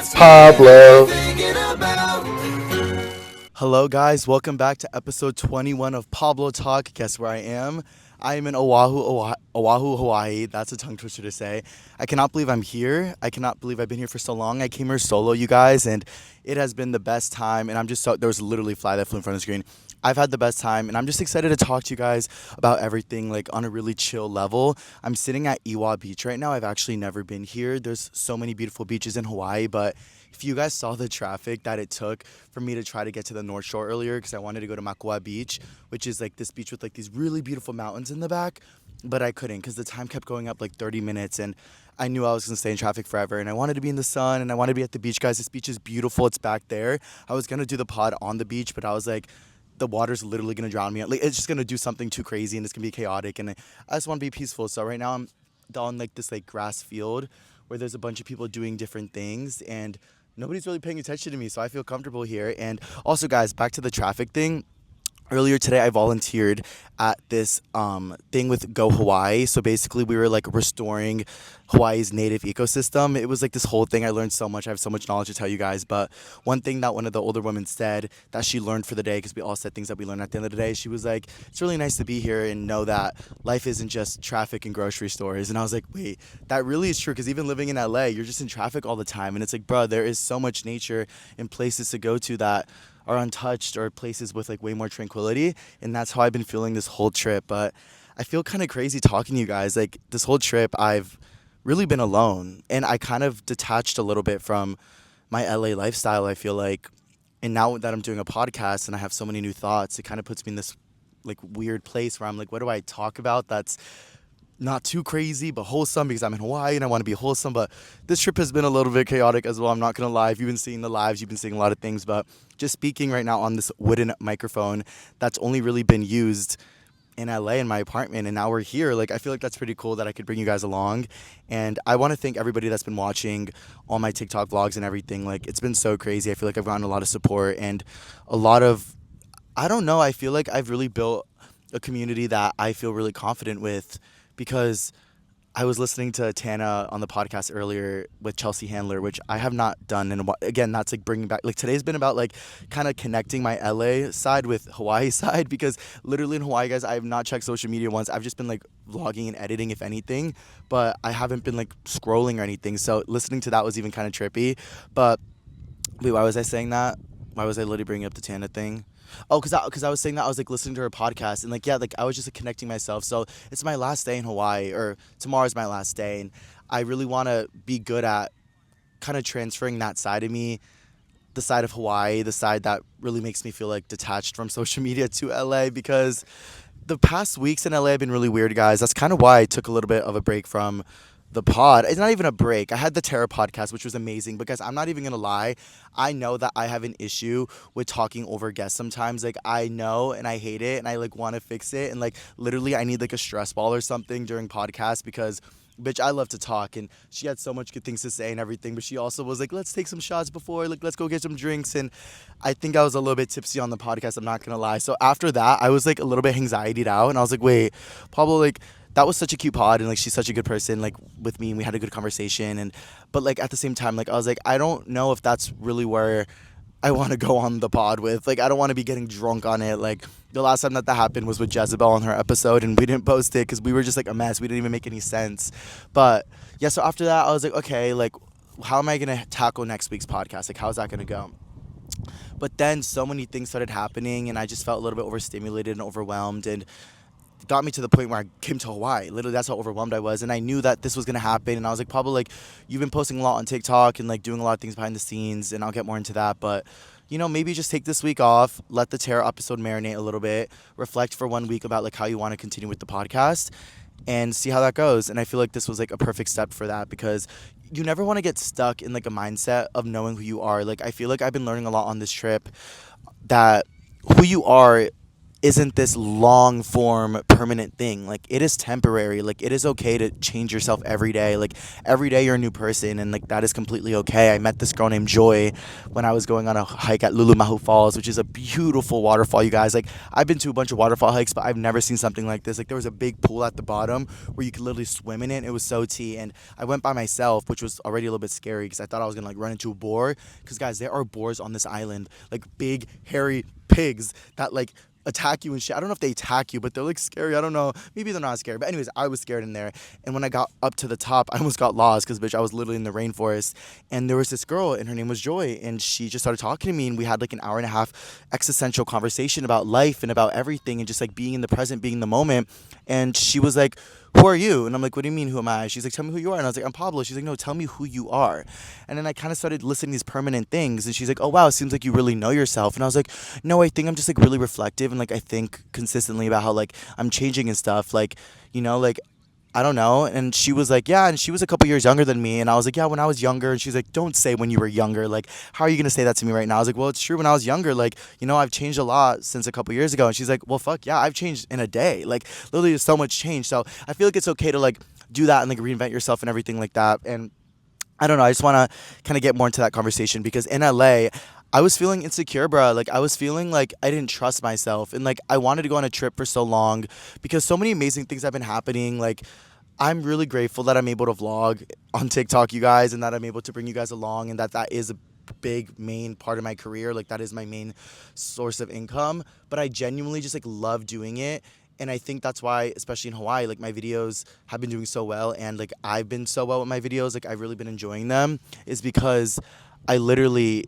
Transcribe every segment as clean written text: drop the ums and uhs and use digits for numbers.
Pablo. Hello, guys. Welcome back to episode 21 of Pablo Talk. Guess where I am? I am in Oahu, Hawaii. That's a tongue twister to say. I cannot believe I'm here. I cannot believe I've been here for so long. I came here solo, you guys, and it has been the best time. And I'm just so, there was literally a fly that flew in front of the screen. I've had the best time, and I'm just excited to talk to you guys about everything, like on a really chill level. I'm sitting at Iwa Beach right now. I've actually never been here. There's so many beautiful beaches in Hawaii, but if you guys saw the traffic that it took for me to try to get to the North Shore earlier, because I wanted to go to Makua Beach, which is like this beach with like these really beautiful mountains in the back, but I couldn't because the time kept going up like 30 minutes, and I knew I was gonna stay in traffic forever, and I wanted to be in the sun, and I wanted to be at the beach, guys. This beach is beautiful. It's back there. I was gonna do the pod on the beach, but I was like, the water's literally gonna drown me. Like it's just gonna do something too crazy, and it's gonna be chaotic, and I just want to be peaceful. So right now I'm on like this like grass field where there's a bunch of people doing different things, and nobody's really paying attention to me, so I feel comfortable here. And also, guys, back to the traffic thing. Earlier today, I volunteered at this thing with Go Hawaii. So basically, we were like restoring Hawaii's native ecosystem. It was like this whole thing. I learned so much. I have so much knowledge to tell you guys. But one thing that one of the older women said that she learned for the day, because we all said things that we learned at the end of the day, she was like, it's really nice to be here and know that life isn't just traffic and grocery stores. And I was like, wait, that really is true. Because even living in LA, you're just in traffic all the time. And it's like, bro, there is so much nature and places to go to that are untouched, or places with like way more tranquility. And that's how I've been feeling this whole trip. But I feel kind of crazy talking to you guys. Like this whole trip, I've really been alone, and I kind of detached a little bit from my LA lifestyle, I feel like. And now that I'm doing a podcast and I have so many new thoughts, it kind of puts me in this like weird place where I'm like, what do I talk about that's not too crazy but wholesome, because I'm in Hawaii and I want to be wholesome. But this trip has been a little bit chaotic as well. I'm not gonna lie. If you've been seeing the lives, you've been seeing a lot of things. But just speaking right now on this wooden microphone that's only really been used in LA in my apartment, and now we're here. Like I feel like that's pretty cool that I could bring you guys along. And I want to thank everybody that's been watching all my TikTok vlogs and everything. Like it's been so crazy. I feel like I've gotten a lot of support and a lot of, I don't know, I feel like I've really built a community that I feel really confident with, because I was listening to Tana on the podcast earlier with Chelsea Handler, which I have not done. And again, that's like bringing back, like today's been about like kind of connecting my LA side with Hawaii side, because literally in Hawaii, guys, I have not checked social media once. I've just been like vlogging and editing, if anything, but I haven't been like scrolling or anything. So listening to that was even kind of trippy. But wait, why was I saying that? Why was I literally bringing up the Tana thing? Oh, cause I was saying that I was like listening to her podcast, and like yeah, like I was just like connecting myself. So it's my last day in Hawaii, or tomorrow's my last day, and I really want to be good at kind of transferring that side of me, the side of Hawaii, the side that really makes me feel like detached from social media, to LA, because the past weeks in LA have been really weird, guys. That's kind of why I took a little bit of a break from the pod. It's not even a break. I had the Terror podcast, which was amazing, because I'm not even gonna lie. I know that I have an issue with talking over guests sometimes. Like I know, and I hate it, and I like want to fix it, and like literally I need like a stress ball or something during podcasts, because bitch, I love to talk, and she had so much good things to say and everything, but she also was like, let's take some shots before, like let's go get some drinks. And I think I was a little bit tipsy on the podcast, I'm not gonna lie. So after that, I was like a little bit anxietied out, and I was like, wait, Pablo, like that was such a cute pod, and like she's such a good person like with me, and we had a good conversation. And but like at the same time, like I was like, I don't know if that's really where I want to go on the pod with. Like, I don't want to be getting drunk on it. Like, the last time that happened was with Jezebel on her episode, and we didn't post it because we were just like a mess. We didn't even make any sense. But yeah, so after that, I was like, okay, like, how am I going to tackle next week's podcast? Like, how's that going to go? But then so many things started happening, and I just felt a little bit overstimulated and overwhelmed. And got me to the point where I came to Hawaii. Literally, that's how overwhelmed I was. And I knew that this was going to happen. And I was like, Pablo, like, you've been posting a lot on TikTok and, like, doing a lot of things behind the scenes. And I'll get more into that. But, you know, maybe just take this week off. Let the Terror episode marinate a little bit. Reflect for 1 week about, like, how you want to continue with the podcast. And see how that goes. And I feel like this was, like, a perfect step for that. Because you never want to get stuck in, like, a mindset of knowing who you are. Like, I feel like I've been learning a lot on this trip that who you are isn't this long form permanent thing. Like it is temporary. Like it is okay to change yourself every day. Like every day you're a new person, and like that is completely okay. I met this girl named Joy when I was going on a hike at Lulumahu Falls, which is a beautiful waterfall, you guys. Like I've been to a bunch of waterfall hikes, but I've never seen something like this. Like there was a big pool at the bottom where you could literally swim in it. It was so tea, and I went by myself, which was already a little bit scary because I thought I was gonna like run into a boar. Because guys, there are boars on this island, like big hairy pigs that like attack you and shit. I don't know if they attack you, but they're like scary. I don't know. Maybe they're not scary. But anyways, I was scared in there. And when I got up to the top, I almost got lost because bitch, I was literally in the rainforest. And there was this girl, and her name was Joy, and she just started talking to me, and we had like an hour and a half existential conversation about life and about everything, and just like being in the present, being in the moment. And she was like, who are you? And I'm like, what do you mean, who am I? She's like, tell me who you are. And I was like, I'm Pablo. She's like, no, tell me who you are. And then I kind of started listing these permanent things. And she's like, oh, wow, it seems like you really know yourself. And I was like, no, I think I'm just like really reflective. And like, I think consistently about how like I'm changing and stuff. Like, like, I don't know. And she was like, yeah. And she was a couple years younger than me. And I was like, yeah, when I was younger. And she's like, don't say when you were younger. Like, how are you going to say that to me right now? I was like, well, it's true. When I was younger, like, I've changed a lot since a couple years ago. And she's like, well, fuck yeah, I've changed in a day. Like, literally, there's so much change. So I feel like it's okay to like do that and like reinvent yourself and everything like that. And I don't know. I just want to kind of get more into that conversation because in LA, I was feeling insecure, bro. Like I was feeling like I didn't trust myself, and like I wanted to go on a trip for so long because so many amazing things have been happening. Like I'm really grateful that I'm able to vlog on TikTok, you guys, and that I'm able to bring you guys along, and that is a big main part of my career. Like that is my main source of income. But I genuinely just like love doing it. And I think that's why, especially in Hawaii, like my videos have been doing so well, and like I've been so well with my videos. Like I've really been enjoying them, is because I literally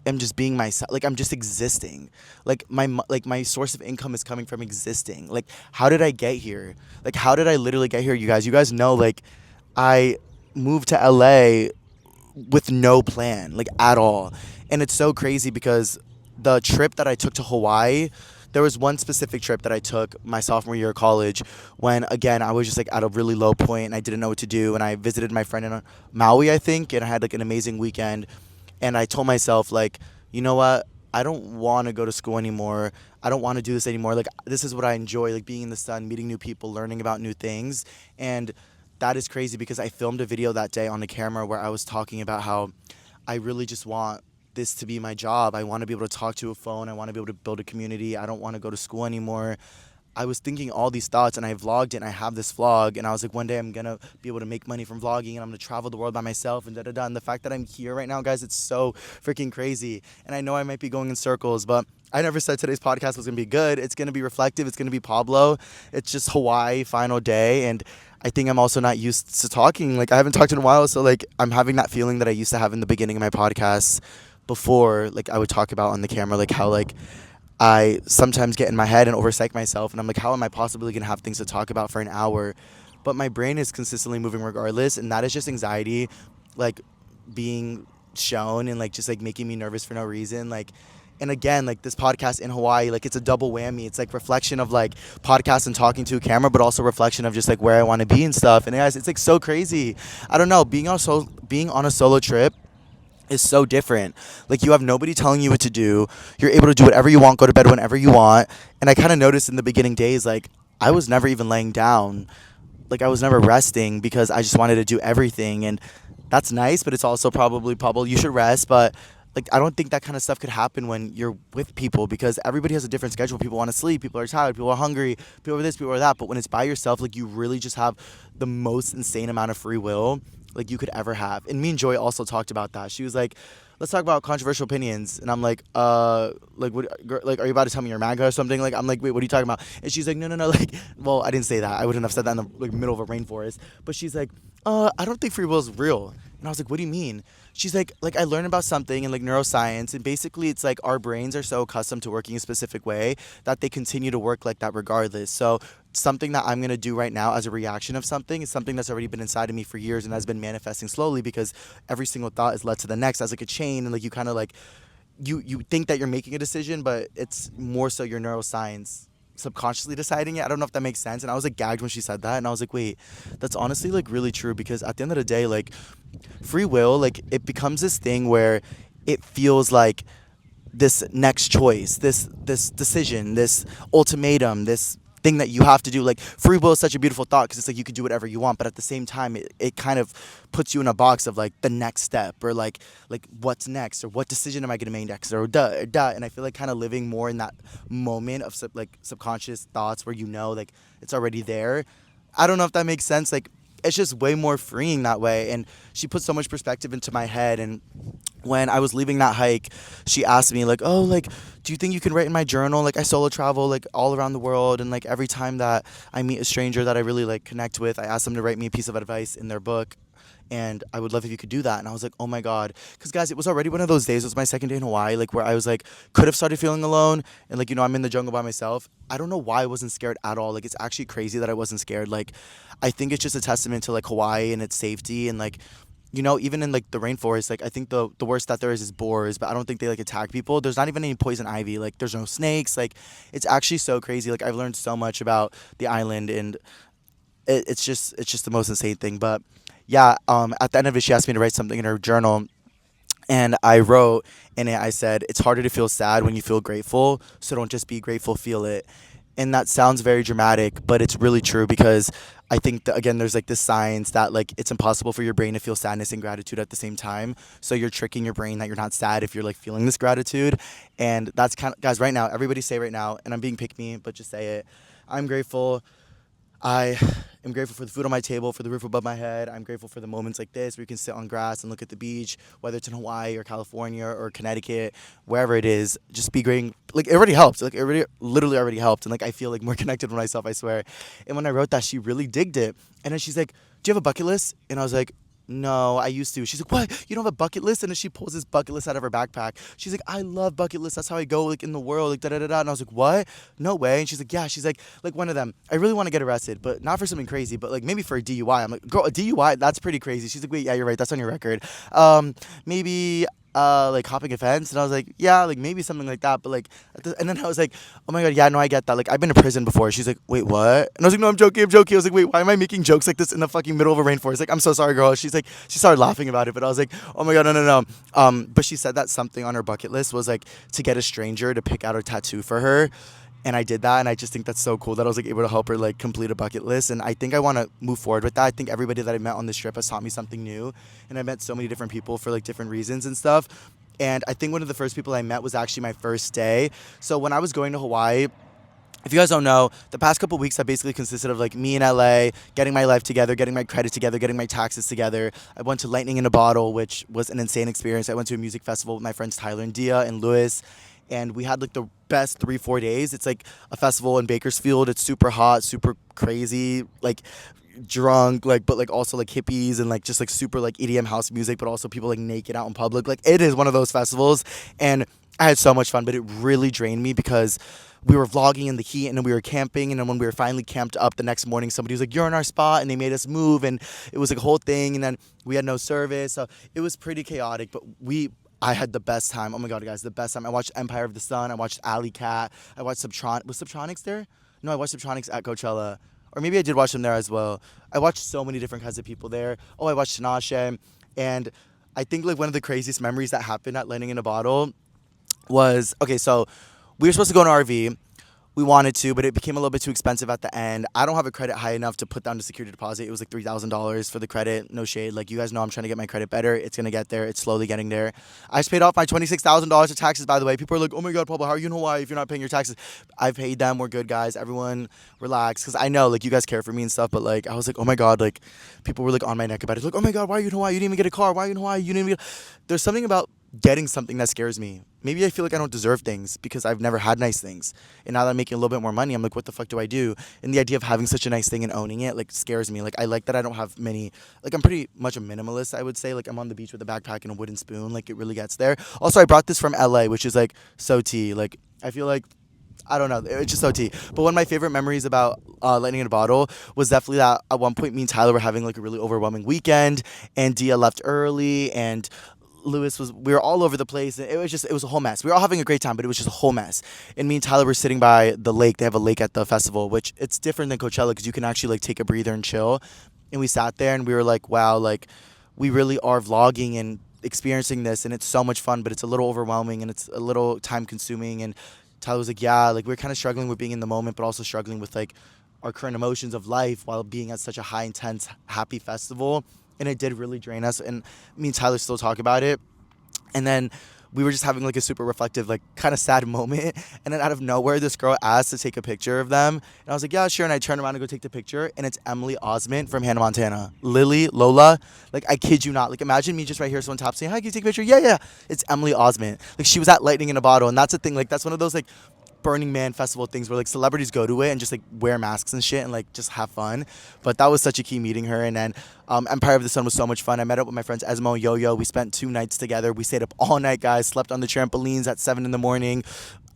am just being myself. Like I'm just existing. Like my source of income is coming from existing. Like how did I get here? Like how did I literally get here, you guys? You guys know like I moved to LA with no plan, like at all. And it's so crazy because the trip that I took to Hawaii, there was one specific trip that I took my sophomore year of college when, again, I was just like at a really low point and I didn't know what to do. And I visited my friend in Maui, I think, and I had like an amazing weekend. And I told myself, like, you know what? I don't want to go to school anymore. I don't want to do this anymore. Like, this is what I enjoy, like being in the sun, meeting new people, learning about new things. And that is crazy because I filmed a video that day on the camera where I was talking about how I really just want this to be my job. I want to be able to talk to a phone. I want to be able to build a community. I don't want to go to school anymore. I was thinking all these thoughts, and I vlogged it, and I have this vlog, and I was like, one day I'm going to be able to make money from vlogging, and I'm going to travel the world by myself, and da-da-da. And the fact that I'm here right now, guys, it's so freaking crazy. And I know I might be going in circles, but I never said today's podcast was going to be good. It's going to be reflective. It's going to be Pablo. It's just Hawaii, final day, and I think I'm also not used to talking. Like, I haven't talked in a while, so, like, I'm having that feeling that I used to have in the beginning of my podcast before, like, I would talk about on the camera, like, how, like, I sometimes get in my head and overpsych myself, and I'm like, how am I possibly gonna have things to talk about for an hour? But my brain is consistently moving regardless, and that is just anxiety, like being shown and like just like making me nervous for no reason. Like, and again, like this podcast in Hawaii, like it's a double whammy. It's like reflection of like podcast and talking to a camera, but also reflection of just like where I want to be and stuff. And guys, it's like so crazy. I don't know, being on a solo trip is so different. Like you have nobody telling you what to do. You're able to do whatever you want, go to bed whenever you want. And I kind of noticed in the beginning days, like I was never even laying down. Like I was never resting because I just wanted to do everything. And that's nice, but it's also probably you should rest. But like I don't think that kind of stuff could happen when you're with people because everybody has a different schedule. People want to sleep, people are tired, people are hungry, people are this, people are that. But when it's by yourself, like you really just have the most insane amount of free will like you could ever have. And me and Joy also talked about that. She was like, let's talk about controversial opinions. And I'm like, like, are you about to tell me you're MAGA or something? Like, I'm like, wait, what are you talking about? And she's like, no, like, well, I didn't say that. I wouldn't have said that in the like middle of a rainforest. But she's like, I don't think free will is real. And I was like, what do you mean? She's like I learned about something in like neuroscience, and basically it's like our brains are so accustomed to working a specific way that they continue to work like that regardless. So something that I'm going to do right now as a reaction of something is something that's already been inside of me for years and has been manifesting slowly because every single thought is led to the next as like a chain, and like you kind of like you think that you're making a decision, but it's more so your neuroscience subconsciously deciding it. I don't know if that makes sense. And I was like gagged when she said that, and I was like, wait, that's honestly like really true because at the end of the day, like free will, like it becomes this thing where it feels like this next choice, this decision, this ultimatum, this thing that you have to do. Like free will is such a beautiful thought because it's like you can do whatever you want, but at the same time, it kind of puts you in a box of like the next step or like what's next or what decision am I gonna make next or duh or duh. And I feel like kind of living more in that moment of like subconscious thoughts where you know like it's already there. I don't know if that makes sense. Like it's just way more freeing that way. And she put so much perspective into my head. And when I was leaving that hike, she asked me like, "Oh, like, do you think you can write in my journal? Like, I solo travel like all around the world, and like every time that I meet a stranger that I really like connect with, I ask them to write me a piece of advice in their book." And I would love if you could do that. And I was like, oh my God. Because, guys, it was already one of those days. It was my second day in Hawaii, like where I was like, could have started feeling alone. And like, I'm in the jungle by myself. I don't know why I wasn't scared at all. Like, it's actually crazy that I wasn't scared. Like, I think it's just a testament to like Hawaii and its safety and like, even in like the rainforest, like I think the worst that there is boars, but I don't think they like attack people. There's not even any poison ivy. Like there's no snakes. Like it's actually so crazy. Like I've learned so much about the island, and it's just the most insane thing. But yeah, at the end of it, she asked me to write something in her journal, and I wrote in it. I said, "It's harder to feel sad when you feel grateful, so don't just be grateful, feel it." And that sounds very dramatic, but it's really true because I think that again, there's like this science that like it's impossible for your brain to feel sadness and gratitude at the same time. So you're tricking your brain that you're not sad if you're like feeling this gratitude, and that's kind of guys. Right now, everybody say right now, and I'm being pick me, but just say it. I'm grateful. I am grateful for the food on my table, for the roof above my head. I'm grateful for the moments like this where you can sit on grass and look at the beach, whether it's in Hawaii or California or Connecticut, wherever it is. Just be great. Like, it already helps. Like, it already, literally already helped. And, like, I feel, like, more connected with myself, I swear. And when I wrote that, she really digged it. And then she's like, do you have a bucket list? And I was like, no, I used to. She's like, what? You don't have a bucket list? And then she pulls this bucket list out of her backpack. She's like, I love bucket lists. That's how I go like in the world, like da da da da. And I was like, what? No way. And she's like, yeah. She's like one of them. I really want to get arrested, but not for something crazy, but like maybe for a DUI. I'm like, girl, a DUI? That's pretty crazy. She's like, wait, yeah, you're right. That's on your record. Maybe like hopping a fence. And I was like, yeah, like maybe something like that. But like, and then I was like, oh my God, yeah, no, I get that. Like, I've been to prison before. She's like, wait, what? And I was like, no, I'm joking, I'm joking. I was like, wait, why am I making jokes like this in the fucking middle of a rainforest? Like, I'm so sorry, girl. She's like, she started laughing about it, but I was like, oh my God, no, no, no. But she said that something on her bucket list was like to get a stranger to pick out a tattoo for her. And I did that, and I just think that's so cool that I was like able to help her like complete a bucket list. And I think I want to move forward with that. I think everybody that I met on this trip has taught me something new, and I met so many different people for like different reasons and stuff. And I think one of the first people I met was actually my first day. So when I was going to Hawaii, if you guys don't know, the past couple weeks have basically consisted of like me in LA, getting my life together, getting my credit together, getting my taxes together. I went to Lightning in a Bottle, which was an insane experience. I went to a music festival with my friends Tyler and Dia and Lewis, and we had like the best 3-4 days. It's like a festival in Bakersfield. It's super hot, super crazy, like drunk, like but like also like hippies and like just like super like EDM house music, but also people like naked out in public. Like it is one of those festivals, and I had so much fun, but it really drained me because we were vlogging in the heat and then we were camping, and then when we were finally camped up the next morning, somebody was like, you're in our spot, and they made us move, and it was like a whole thing, and then we had no service, so it was pretty chaotic, but I had the best time. Oh my God, guys, the best time. I watched Empire of the Sun. I watched Alley Cat. I watched Was Subtronics there? No, I watched Subtronics at Coachella. Or maybe I did watch them there as well. I watched so many different kinds of people there. Oh, I watched Tinashe. And I think like one of the craziest memories that happened at Lightning in a Bottle was, okay, so we were supposed to go in an RV. We wanted to, but it became a little bit too expensive at the end. I don't have a credit high enough to put down the security deposit. It was like $3,000 for the credit. No shade. Like, you guys know I'm trying to get my credit better. It's going to get there. It's slowly getting there. I just paid off my $26,000 of taxes, by the way. People are like, oh my God, Pablo, how are you in Hawaii if you're not paying your taxes? I've paid them. We're good, guys. Everyone relax. Because I know, like, you guys care for me and stuff, but, like, I was like, oh my God, like, people were, like, on my neck about it. Like, oh my God, why are you in Hawaii? You didn't even get a car. Why are you in Hawaii? You didn't even There's something about getting something that scares me. Maybe I feel like I don't deserve things because I've never had nice things. And now that I'm making a little bit more money, I'm like, what the fuck do I do? And the idea of having such a nice thing and owning it, like, scares me. Like, I like that I don't have many, like, I'm pretty much a minimalist, I would say. Like, I'm on the beach with a backpack and a wooden spoon. Like, it really gets there. Also, I brought this from LA, which is, like, so tea. Like, I feel like, I don't know. It's just so tea. But one of my favorite memories about Lightning in a Bottle was definitely that at one point me and Tyler were having like a really overwhelming weekend, and Dia left early, and we were all over the place. And it was a whole mess. We were all having a great time, but it was just a whole mess. And me and Tyler were sitting by the lake. They have a lake at the festival, which it's different than Coachella because you can actually like take a breather and chill. And we sat there and we were like, wow, like we really are vlogging, and experiencing this and it's so much fun, but it's a little overwhelming and it's a little time consuming. And Tyler was like, yeah, like we're kind of struggling with being in the moment, but also struggling with like our current emotions of life while being at such a high intense happy festival. And it did really drain us. And me and Tyler still talk about it. And then we were just having like a super reflective, like kind of sad moment. And then out of nowhere, this girl asked to take a picture of them. And I was like, yeah, sure. And I turned around to go take the picture. And it's Emily Osment from Hannah Montana. Lily, Lola. Like, I kid you not. Like, imagine me just right here, someone taps saying, hi, can you take a picture? Yeah, yeah. It's Emily Osment. Like, she was at Lightning in a Bottle. And that's the thing. Like, that's one of those, like, Burning Man festival things where like celebrities go to it and just like wear masks and shit and like just have fun. But that was such a key meeting her. And then Empire of the Sun was so much fun. I met up with my friends Esmo and Yo-Yo. We spent 2 nights together. We stayed up all night, guys. Slept on the trampolines at 7 in the morning.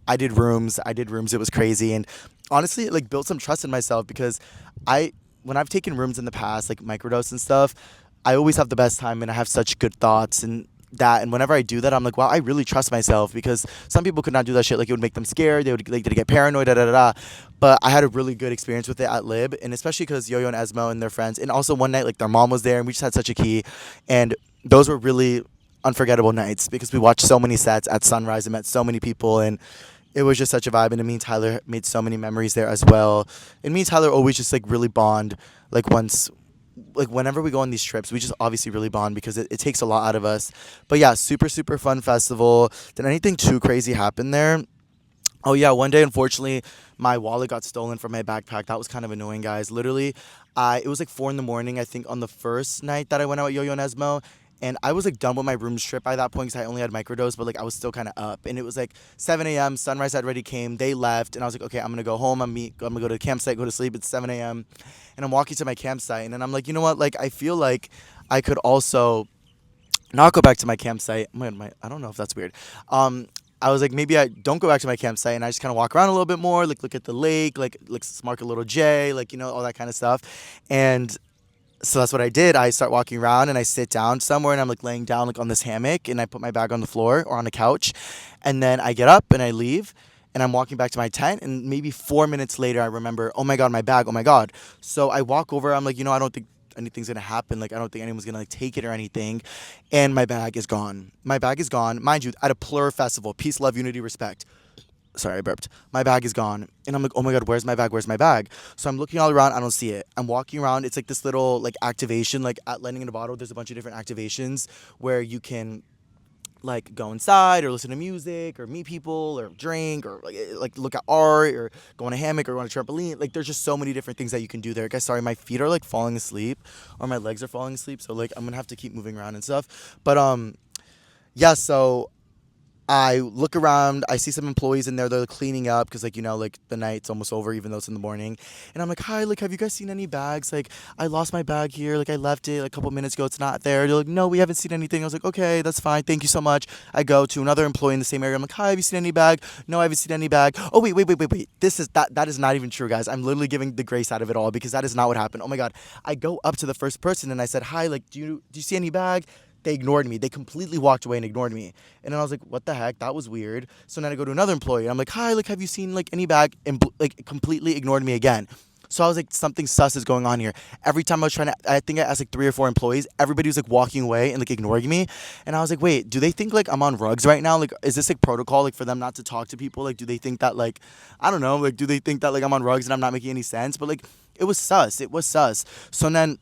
I did rooms. It was crazy. And honestly, it like built some trust in myself because when I've taken rooms in the past, like microdose and stuff, I always have the best time and I have such good thoughts and that. And whenever I do that, I'm like, wow, I really trust myself because some people could not do that shit. Like, it would make them scared. They would like they get paranoid, da da da da. But I had a really good experience with it at Lib, and especially because Yo-Yo and Esmo and their friends, and also one night like their mom was there, and we just had such a key, and those were really unforgettable nights because we watched so many sets at Sunrise and met so many people, and it was just such a vibe. And me and Tyler made so many memories there as well. And me and Tyler always just like really bond. Like whenever we go on these trips, we just obviously really bond because it takes a lot out of us. But yeah, super, super fun festival. Did anything too crazy happen there? Oh yeah, one day unfortunately my wallet got stolen from my backpack. That was kind of annoying, guys. Literally, it was like 4 in the morning, I think, on the first night that I went out with Yo-Yo and Esmo. And I was like done with my room trip by that point because I only had microdose, but like I was still kind of up. And it was like 7 a.m. Sunrise had already came. They left, and I was like, okay, I'm gonna go home. I'm gonna go to the campsite, go to sleep. It's 7 a.m. And I'm walking to my campsite, and then I'm like, you know what? Like I feel like I could also not go back to my campsite. I don't know if that's weird. I was like, maybe I don't go back to my campsite and I just kind of walk around a little bit more, like look at the lake, like spark a little J, like all that kind of stuff. And so that's what I did. I start walking around and I sit down somewhere and I'm like laying down like on this hammock and I put my bag on the floor or on the couch, and then I get up and I leave. And I'm walking back to my tent, and maybe 4 minutes later, I remember, oh my God, my bag, oh my God. So I walk over, I'm like, I don't think anything's gonna happen. Like, I don't think anyone's gonna like take it or anything. And my bag is gone. My bag is gone. Mind you, at a Plur festival, peace, love, unity, respect. Sorry, I burped. My bag is gone. And I'm like, oh my God, where's my bag? Where's my bag? So I'm looking all around. I don't see it. I'm walking around. It's like this little like activation, like at Lightning in a Bottle, there's a bunch of different activations where you can like go inside or listen to music or meet people or drink or like look at art or go on a hammock or go on a trampoline. Like, there's just so many different things that you can do there. Guys, sorry, my feet are like falling asleep or my legs are falling asleep. So like I'm gonna have to keep moving around and stuff. But yeah, so I look around, I see some employees in there, they're cleaning up because, like, like the night's almost over, even though it's in the morning. And I'm like, hi, like, have you guys seen any bags? Like, I lost my bag here. Like, I left it like, a couple minutes ago. It's not there. They're like, no, we haven't seen anything. I was like, okay, that's fine. Thank you so much. I go to another employee in the same area. I'm like, hi, have you seen any bag? No, I haven't seen any bag. Oh, wait. That is not even true, guys. I'm literally giving the grace out of it all because that is not what happened. Oh my God. I go up to the first person and I said, hi, like, do you see any bag? They ignored me. They completely walked away and ignored me. And then I was like, what the heck? That was weird. So then I go to another employee. And I'm like, hi, like, have you seen, like, any bag? And, like, completely ignored me again. So I was like, something sus is going on here. Every time I was I think I asked, like, 3 or 4 employees. Everybody was, like, walking away and, like, ignoring me. And I was like, wait, do they think, like, I'm on rugs right now? Like, is this, like, protocol, like, for them not to talk to people? Like, do they think that, like, I don't know. Like, do they think that, like, I'm on rugs and I'm not making any sense? But, like, it was sus. It was sus. So then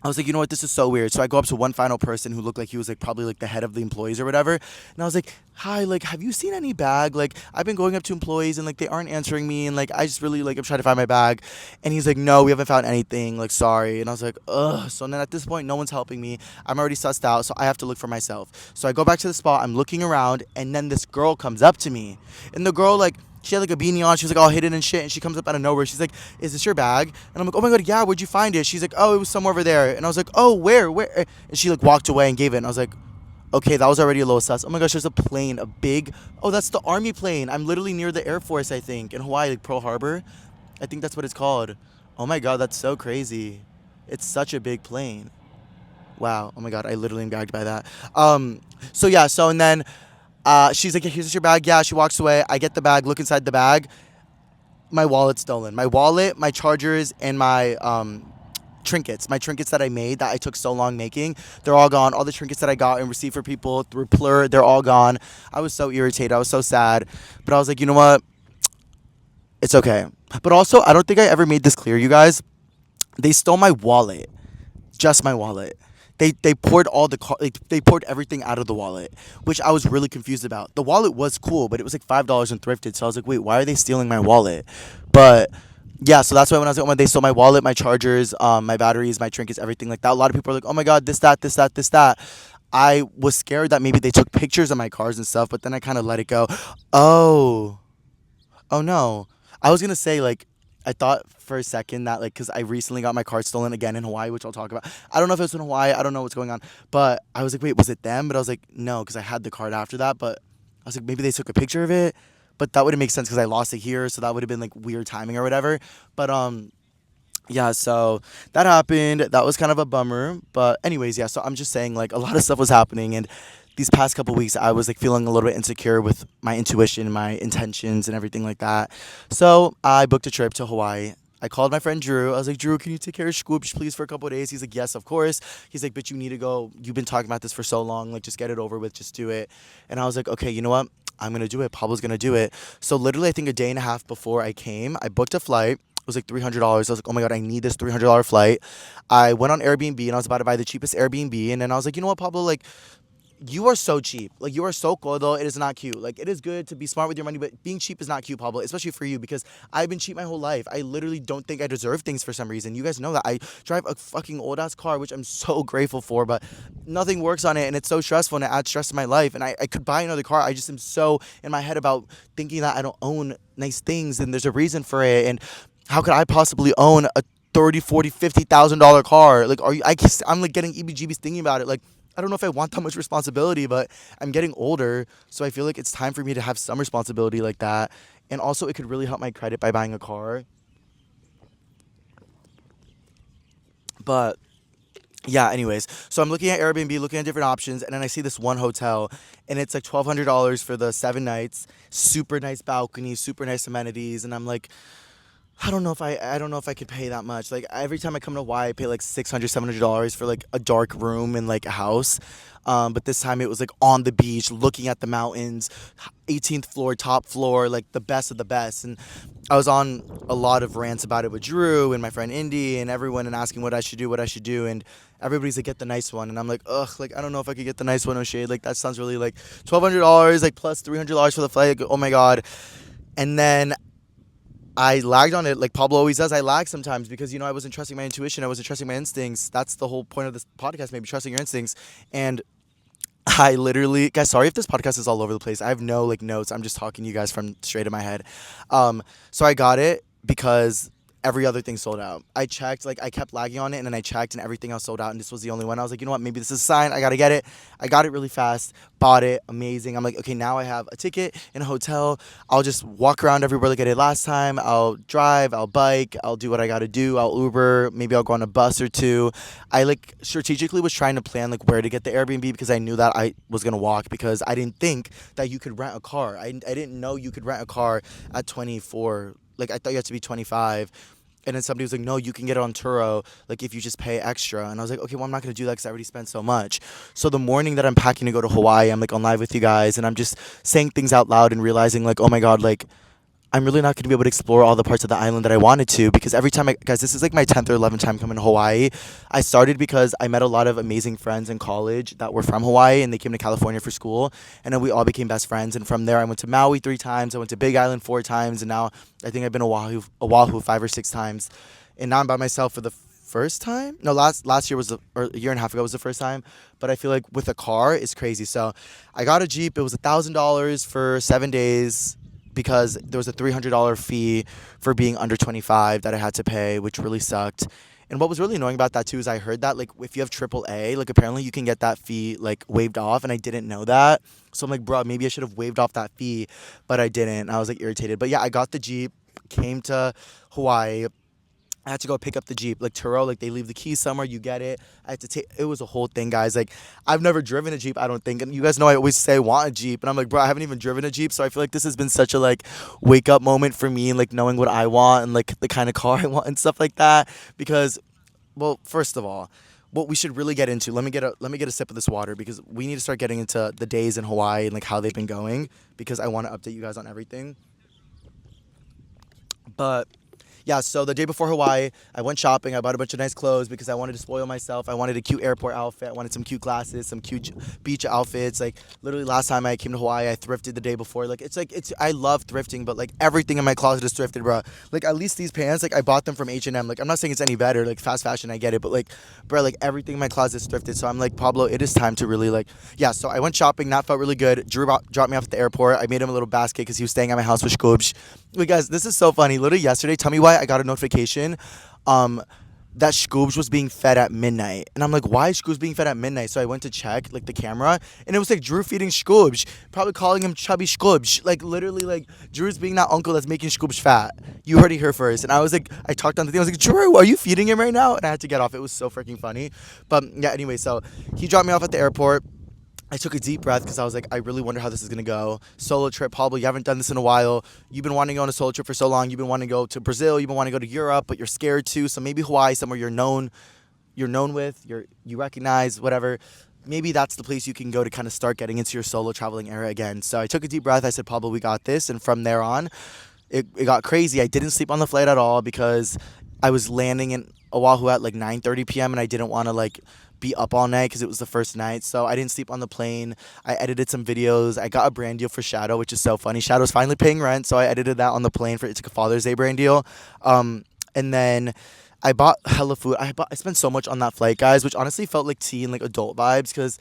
I was like, you know what, this is so weird. So I go up to one final person who looked like he was like probably like the head of the employees or whatever. And I was like, hi, like, have you seen any bag? Like, I've been going up to employees and like they aren't answering me. And like, I just really like, I'm trying to find my bag. And he's like, no, we haven't found anything. Like, sorry. And I was like, ugh. So then at this point, no one's helping me. I'm already sussed out. So I have to look for myself. So I go back to the spot. I'm looking around. And then this girl comes up to me. And the girl, like, she had like a beanie on. She was like all hidden and shit. And she comes up out of nowhere. She's like, is this your bag? And I'm like, oh my God, yeah, where'd you find it? She's like, oh, it was somewhere over there. And I was like, oh, where? And she like walked away and gave it. And I was like, okay, that was already a little sus. Oh my gosh, there's a plane, a big, oh, that's the army plane. I'm literally near the Air Force, I think, in Hawaii, like Pearl Harbor. I think that's what it's called. Oh my God, that's so crazy. It's such a big plane. Wow. Oh my God, I literally am gagged by that. So yeah, and then she's like, here's your bag. Yeah, she walks away. I get the bag, look inside the bag. My wallet's stolen. My wallet, my chargers, and my trinkets. My trinkets that I made that I took so long making, they're all gone. All the trinkets that I got and received for people through Plur, they're all gone. I was so irritated. I was so sad. But I was like, you know what? It's okay. But also, I don't think I ever made this clear, you guys. They stole my wallet, just my wallet. They poured they poured everything out of the wallet, which I was really confused about. The wallet was cool, but it was like $5 and thrifted. So I was like, wait, why are they stealing my wallet? But yeah, so that's why when I was like, oh my, they stole my wallet, my chargers, my batteries, my trinkets, everything like that. A lot of people are like, oh my god, this, that, this, that, this, that. I was scared that maybe they took pictures of my cars and stuff, but then I kind of let it go. Oh. Oh no. I was gonna say like I thought for a second that like because I recently got my car stolen again in Hawaii, which I'll talk about. I don't know if it was in Hawaii. I don't know what's going on, but I was like, wait, was it them? But I was like, no, because I had the card after that. But I was like, maybe they took a picture of it, but that wouldn't make sense because I lost it here, so that would have been like weird timing or whatever. But yeah, so that happened. That was kind of a bummer. But anyways, yeah, so I'm just saying like a lot of stuff was happening and these past couple weeks I was like feeling a little bit insecure with my intuition, my intentions and everything like that. So I booked a trip to Hawaii. I called my friend Drew. I was like, Drew, can you take care of Scoops, please, for a couple of days? He's like, yes, of course. He's like, but you need to go. You've been talking about this for so long. Like, just get it over with. Just do it. And I was like, okay, you know what? I'm going to do it. Pablo's going to do it. So literally, I think a day and a half before I came, I booked a flight. It was like $300. I was like, oh my God, I need this $300 flight. I went on Airbnb and I was about to buy the cheapest Airbnb. And then I was like, you know what, Pablo, like, you are so cheap. Like, you are so codo. It is not cute. Like, it is good to be smart with your money, but being cheap is not cute, Pablo, especially for you because I've been cheap my whole life. I literally don't think I deserve things for some reason. You guys know that. I drive a fucking old ass car, which I'm so grateful for, but nothing works on it and it's so stressful and it adds stress to my life. And I could buy another car. I just am so in my head about thinking that I don't own nice things and there's a reason for it. And how could I possibly own a 30, 40, $50,000 car? Like, I'm like getting EBGBs thinking about it. Like, I don't know if I want that much responsibility, but I'm getting older, so I feel like it's time for me to have some responsibility like that. And also, it could really help my credit by buying a car. But yeah, anyways, so I'm looking at Airbnb, looking at different options, and then I see this one hotel, and it's like $1,200 for the 7 nights, super nice balcony, super nice amenities, and I'm like, I don't know if I could pay that much. Like every time I come to Hawaii, I pay like $600, $700 for like a dark room in like a house. But this time it was like on the beach, looking at the mountains, 18th floor, top floor, like the best of the best. And I was on a lot of rants about it with Drew and my friend Indy and everyone, and asking what I should do, what I should do. And everybody's like, get the nice one. And I'm like, ugh, like I don't know if I could get the nice one, O'Shea. Like that sounds really like $1,200, like plus $300 for the flight. Like, oh my God. And then I lagged on it like Pablo always does. I lag sometimes because, I wasn't trusting my intuition. I wasn't trusting my instincts. That's the whole point of this podcast, maybe trusting your instincts. And I literally, guys, sorry if this podcast is all over the place. I have no like notes. I'm just talking to you guys from straight in my head. So I got it because every other thing sold out. I checked, like I kept lagging on it, and then I checked, and everything else sold out, and this was the only one. I was like, you know what? Maybe this is a sign. I gotta get it. I got it really fast. Bought it. Amazing. I'm like, okay, now I have a ticket in a hotel. I'll just walk around everywhere like I did last time. I'll drive. I'll bike. I'll do what I gotta do. I'll Uber. Maybe I'll go on a bus or two. I like strategically was trying to plan like where to get the Airbnb because I knew that I was gonna walk because I didn't think that you could rent a car. I didn't know you could rent a car at 24. Like I thought you had to be 25. And then somebody was like, no, you can get it on Turo, like, if you just pay extra. And I was like, okay, well, I'm not going to do that because I already spent so much. So the morning that I'm packing to go to Hawaii, I'm, like, on live with you guys. And I'm just saying things out loud and realizing, like, oh, my God, like, I'm really not going to be able to explore all the parts of the island that I wanted to because every time guys, this is like my 10th or 11th time coming to Hawaii. I started because I met a lot of amazing friends in college that were from Hawaii and they came to California for school. And then we all became best friends. And from there, I went to Maui 3 times. I went to Big Island 4 times. And now I think I've been to Oahu 5 or 6 times. And now I'm by myself for the first time. No, last year was or a year and a half ago was the first time. But I feel like with a car, it's crazy. So I got a Jeep. It was $1,000 for 7 days, because there was a $300 fee for being under 25 that I had to pay, which really sucked. And what was really annoying about that too is I heard that like if you have AAA, like apparently you can get that fee like waived off, and I didn't know that. So I'm like, bro, maybe I should have waived off that fee, but I didn't. I was like irritated. But yeah, I got the Jeep, came to Hawaii. I had to go pick up the Jeep. Like Turo, like they leave the keys somewhere, you get it. I had to take, it was a whole thing, guys. Like I've never driven a Jeep, I don't think. And you guys know I always say I want a Jeep. And I'm like, bro, I haven't even driven a Jeep. So I feel like this has been such a like wake up moment for me and like knowing what I want and like the kind of car I want and stuff like that. Because well, first of all, what we should really get into. Let me get a sip of this water because we need to start getting into the days in Hawaii and like how they've been going because I want to update you guys on everything. But yeah, so the day before Hawaii, I went shopping. I bought a bunch of nice clothes because I wanted to spoil myself. I wanted a cute airport outfit. I wanted some cute glasses, some cute beach outfits. Like literally last time I came to Hawaii, I thrifted the day before. Like it's I love thrifting, but like everything in my closet is thrifted, bro. Like at least these pants, like I bought them from H&M. Like I'm not saying it's any better, like fast fashion, I get it, but like bro, like everything in my closet is thrifted. So I'm like, Pablo, it is time to really like yeah, so I went shopping. That felt really good. Drew dropped me off at the airport. I made him a little basket because he was staying at my house with Scobes. Wait, guys, this is so funny. Literally yesterday, tell me why I got a notification um, that Scoobs was being fed at midnight. And I'm like, why is Scoobs being fed at midnight? So I went to check, like, the camera, and it was, like, Drew feeding Scoobs. Probably calling him Chubby Scoobs. Like, literally, like, Drew's being that uncle that's making Scoobs fat. You heard it here first. And I was like, I talked on the thing. I was like, Drew, are you feeding him right now? And I had to get off. It was so freaking funny. But, yeah, anyway, so he dropped me off at the airport. I took a deep breath because I was like, I really wonder how this is gonna go. Solo trip, Pablo. You haven't done this in a while. You've been wanting to go on a solo trip for so long. You've been wanting to go to Brazil. You've been wanting to go to Europe, but you're scared too. So maybe Hawaii, somewhere you're known with, you recognize, whatever. Maybe that's the place you can go to kind of start getting into your solo traveling era again. So I took a deep breath. I said, Pablo, we got this. And from there on, it got crazy. I didn't sleep on the flight at all because I was landing in Oahu at like 9:30 p.m. and I didn't want to like be up all night because it was the first night. So I didn't sleep on the plane. I edited some videos. I got a brand deal for Shadow, which is so funny. Shadow's finally paying rent, so I edited that on the plane for it's like a Father's Day brand deal. And then I bought hella food. I spent so much on that flight, guys, which honestly felt like tea and like adult vibes because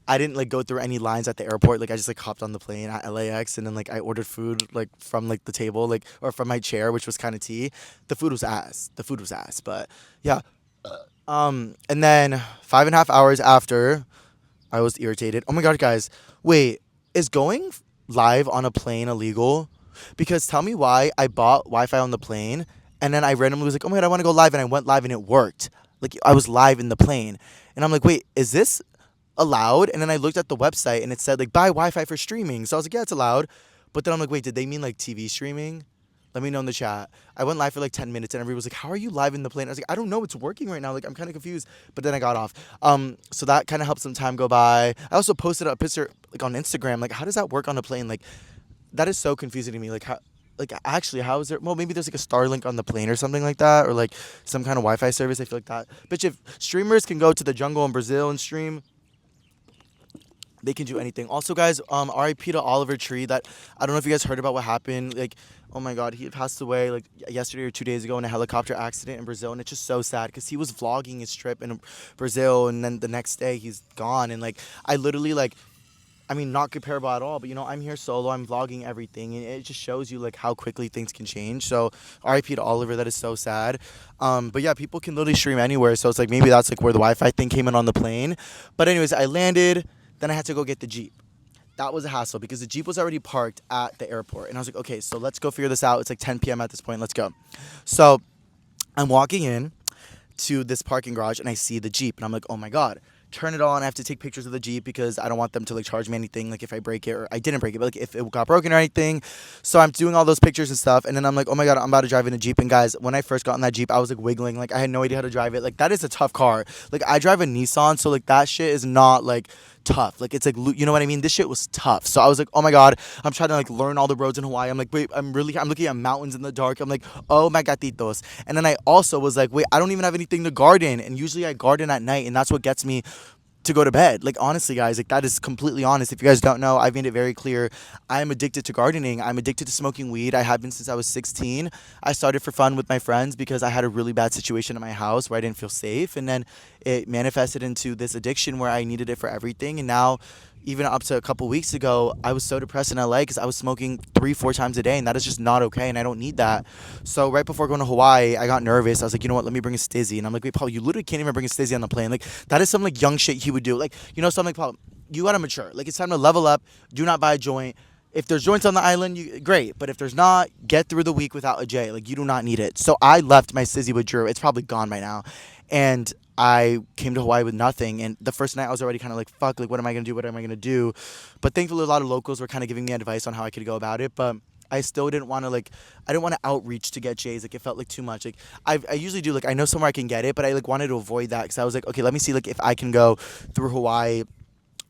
I didn't like go through any lines at the airport. Like I just like hopped on the plane at LAX and then like I ordered food like from like the table like or from my chair, which was kind of tea. The food was ass. The food was ass. But yeah. And then 5.5 hours after, I was irritated. Oh my god, guys! Wait, is going live on a plane illegal? Because tell me why I bought Wi-Fi on the plane and then I randomly was like, oh my god, I want to go live, and I went live and it worked. Like I was live in the plane, and I'm like, wait, is this allowed? And then I looked at the website and it said like buy Wi-Fi for streaming. So I was like, yeah, it's allowed. But then I'm like, wait, did they mean like TV streaming? Let me know in the chat. I went live for like 10 minutes and everybody was like, how are you live in the plane? I was like, I don't know. It's working right now. Like, I'm kind of confused. But then I got off. So that kind of helped some time go by. I also posted a picture like on Instagram. Like, how does that work on a plane? Like, that is so confusing to me. Like, actually, how is there? Well, maybe there's like a Starlink on the plane or something like that, or like some kind of Wi-Fi service. I feel like that. Bitch, if streamers can go to the jungle in Brazil and stream, they can do anything. Also, guys, R.I.P. to Oliver Tree. That I don't know if you guys heard about what happened. Like, oh my God, he passed away like yesterday or 2 days ago in a helicopter accident in Brazil, and it's just so sad because he was vlogging his trip in Brazil, and then the next day he's gone, and like I literally like. I mean, not comparable at all, but I'm here solo. I'm vlogging everything, and it just shows you like how quickly things can change. So, R.I.P. to Oliver. That is so sad. But yeah, people can literally stream anywhere. So it's like maybe that's like where the Wi-Fi thing came in on the plane. But anyways, I landed. Then I had to go get the Jeep. That was a hassle because the Jeep was already parked at the airport. And I was like, okay, so let's go figure this out. It's like 10 p.m. at this point. Let's go. So I'm walking in to this parking garage and I see the Jeep. And I'm like, oh my God. Turn it on. I have to take pictures of the Jeep because I don't want them to like charge me anything like if I break it or I didn't break it, but like if it got broken or anything. So I'm doing all those pictures and stuff, and then I'm like, oh my God, I'm about to drive in a Jeep. And guys, when I first got in that Jeep, I was like wiggling, like I had no idea how to drive it. Like that is a tough car. Like I drive a Nissan, so like that shit is not like tough. Like it's like you know what I mean? This shit was tough. So I was like, oh my God, I'm trying to like learn all the roads in Hawaii. I'm like, wait, I'm looking at mountains in the dark. I'm like, oh my gatitos. And then I also was like, wait, I don't even have anything to garden. And usually I garden at night, and that's what gets me to go to bed. Like honestly, guys, like that is completely honest. If you guys don't know, I've made it very clear. I am addicted to gardening. I'm addicted to smoking weed. I have been since I was 16. I started for fun with my friends because I had a really bad situation in my house where I didn't feel safe, and then it manifested into this addiction where I needed it for everything. And now, even up to a couple weeks ago, I was so depressed in LA because I was smoking 3-4 times a day, and that is just not okay, and I don't need that. So right before going to Hawaii, I got nervous. I was like, you know what? Let me bring a stizzy. And I'm like, wait, Paul, you literally can't even bring a stizzy on the plane. Like that is some like young shit he would do. Like so I'm like, Paul, you gotta mature. Like it's time to level up. Do not buy a joint. If there's joints on the island, great. But if there's not, get through the week without a J. Like you do not need it. So I left my stizzy with Drew. It's probably gone by now, and I came to Hawaii with nothing, and the first night I was already kind of like, fuck, like, what am I going to do? What am I going to do? But thankfully, a lot of locals were kind of giving me advice on how I could go about it. But I still didn't want to like I didn't want to outreach to get J's. Like it felt like too much. Like I usually do like I know somewhere I can get it, but I like wanted to avoid that because I was like, okay, let me see like if I can go through Hawaii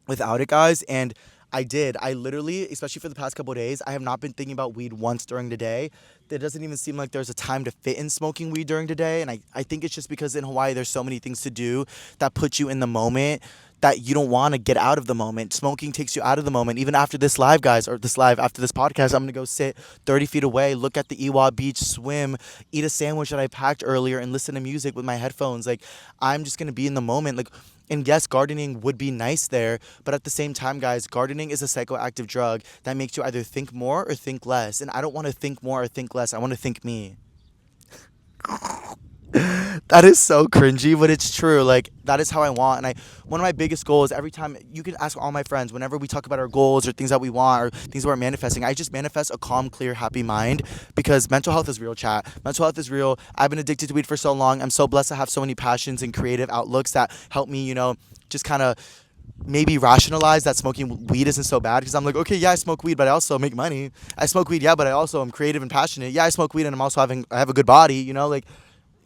without it, guys. And I did. I literally, especially for the past couple of days, I have not been thinking about weed once during the day. There doesn't even seem like there's a time to fit in smoking weed during the day. And I think it's just because in Hawaii, there's so many things to do that put you in the moment that you don't want to get out of the moment. Smoking takes you out of the moment. Even after this live, guys, or this live, after this podcast, I'm going to go sit 30 feet away, look at the Iwa Beach, swim, eat a sandwich that I packed earlier, and listen to music with my headphones. Like, I'm just going to be in the moment. Like, and yes, gardening would be nice there, but at the same time, guys, gardening is a psychoactive drug that makes you either think more or think less. And I don't want to think more or think less. I want to think me. That is so cringy, but it's true. Like that is how I want. And I one of my biggest goals every time you can ask all my friends whenever we talk about our goals or things that we want or things we're manifesting, I just manifest a calm, clear, happy mind because mental health is real, chat. Mental health is real. I've been addicted to weed for so long. I'm so blessed to have so many passions and creative outlooks that help me, just kind of maybe rationalize that smoking weed isn't so bad because I'm like, okay, yeah, I smoke weed, but I also make money. I smoke weed, yeah, but I also am creative and passionate. Yeah, I smoke weed and I have a good body, like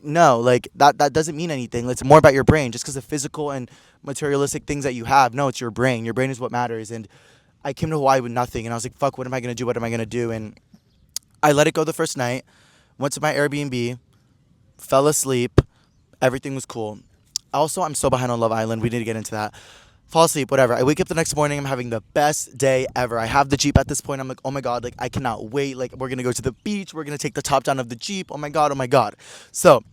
no, like that doesn't mean anything. It's more about your brain. Just because of physical and materialistic things that you have, no, it's your brain. Your brain is what matters. And I came to Hawaii with nothing, and I was like, fuck, what am I gonna do? What am I gonna do? And I let it go the first night. Went to my Airbnb, fell asleep. Everything was cool. Also, I'm so behind on Love Island. We need to get into that. Fall asleep, whatever. I wake up the next morning. I'm having the best day ever. I have the Jeep at this point. I'm like, oh my God, like I cannot wait. Like we're going to go to the beach. We're going to take the top down of the Jeep. Oh my God, oh my God. So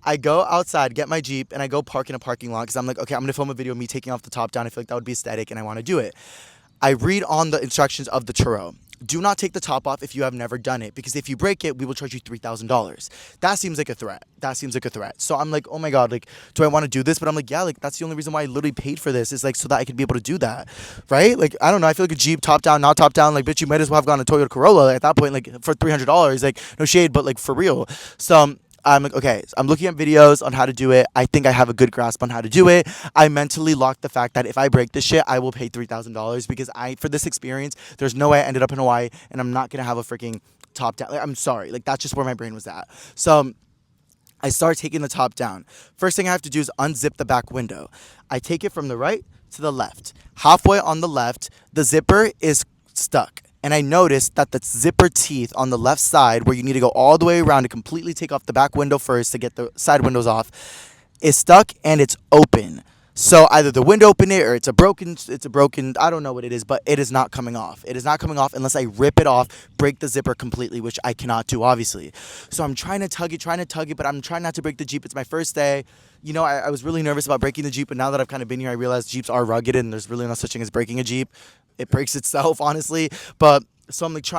I go outside, get my Jeep, and I go park in a parking lot because I'm like, okay, I'm going to film a video of me taking off the top down. I feel like that would be aesthetic and I want to do it. I read on the instructions of the churro. Do not take the top off if you have never done it because if you break it, we will charge you $3,000. That seems like a threat. So I'm like, oh my God, like, do I want to do this? But I'm like, yeah, like, that's the only reason why I literally paid for this is like so that I could be able to do that, right? Like, I don't know. I feel like a Jeep top down, not top down. Like, bitch, you might as well have gone a Toyota Corolla like, at that point, like, for $300. Like, no shade, but like for real. So I'm like, okay, so I'm looking at videos on how to do it. I think I have a good grasp on how to do it. I mentally locked the fact that if I break this shit, I will pay $3,000 because for this experience, there's no way I ended up in Hawaii and I'm not going to have a freaking top down. Like, I'm sorry. Like, that's just where my brain was at. So I start taking the top down. First thing I have to do is unzip the back window. I take it from the right to the left. Halfway on the left, the zipper is stuck. And I noticed that the zipper teeth on the left side, where you need to go all the way around to completely take off the back window first to get the side windows off, is stuck and it's open. So either the wind opened it or it's a broken, I don't know what it is, but it is not coming off. It is not coming off unless I rip it off, break the zipper completely, which I cannot do, obviously. So I'm trying to tug it, but I'm trying not to break the Jeep. It's my first day. I was really nervous about breaking the Jeep, but now that I've kind of been here, I realize Jeeps are rugged and there's really no such thing as breaking a Jeep. It breaks itself, honestly. But so I'm like,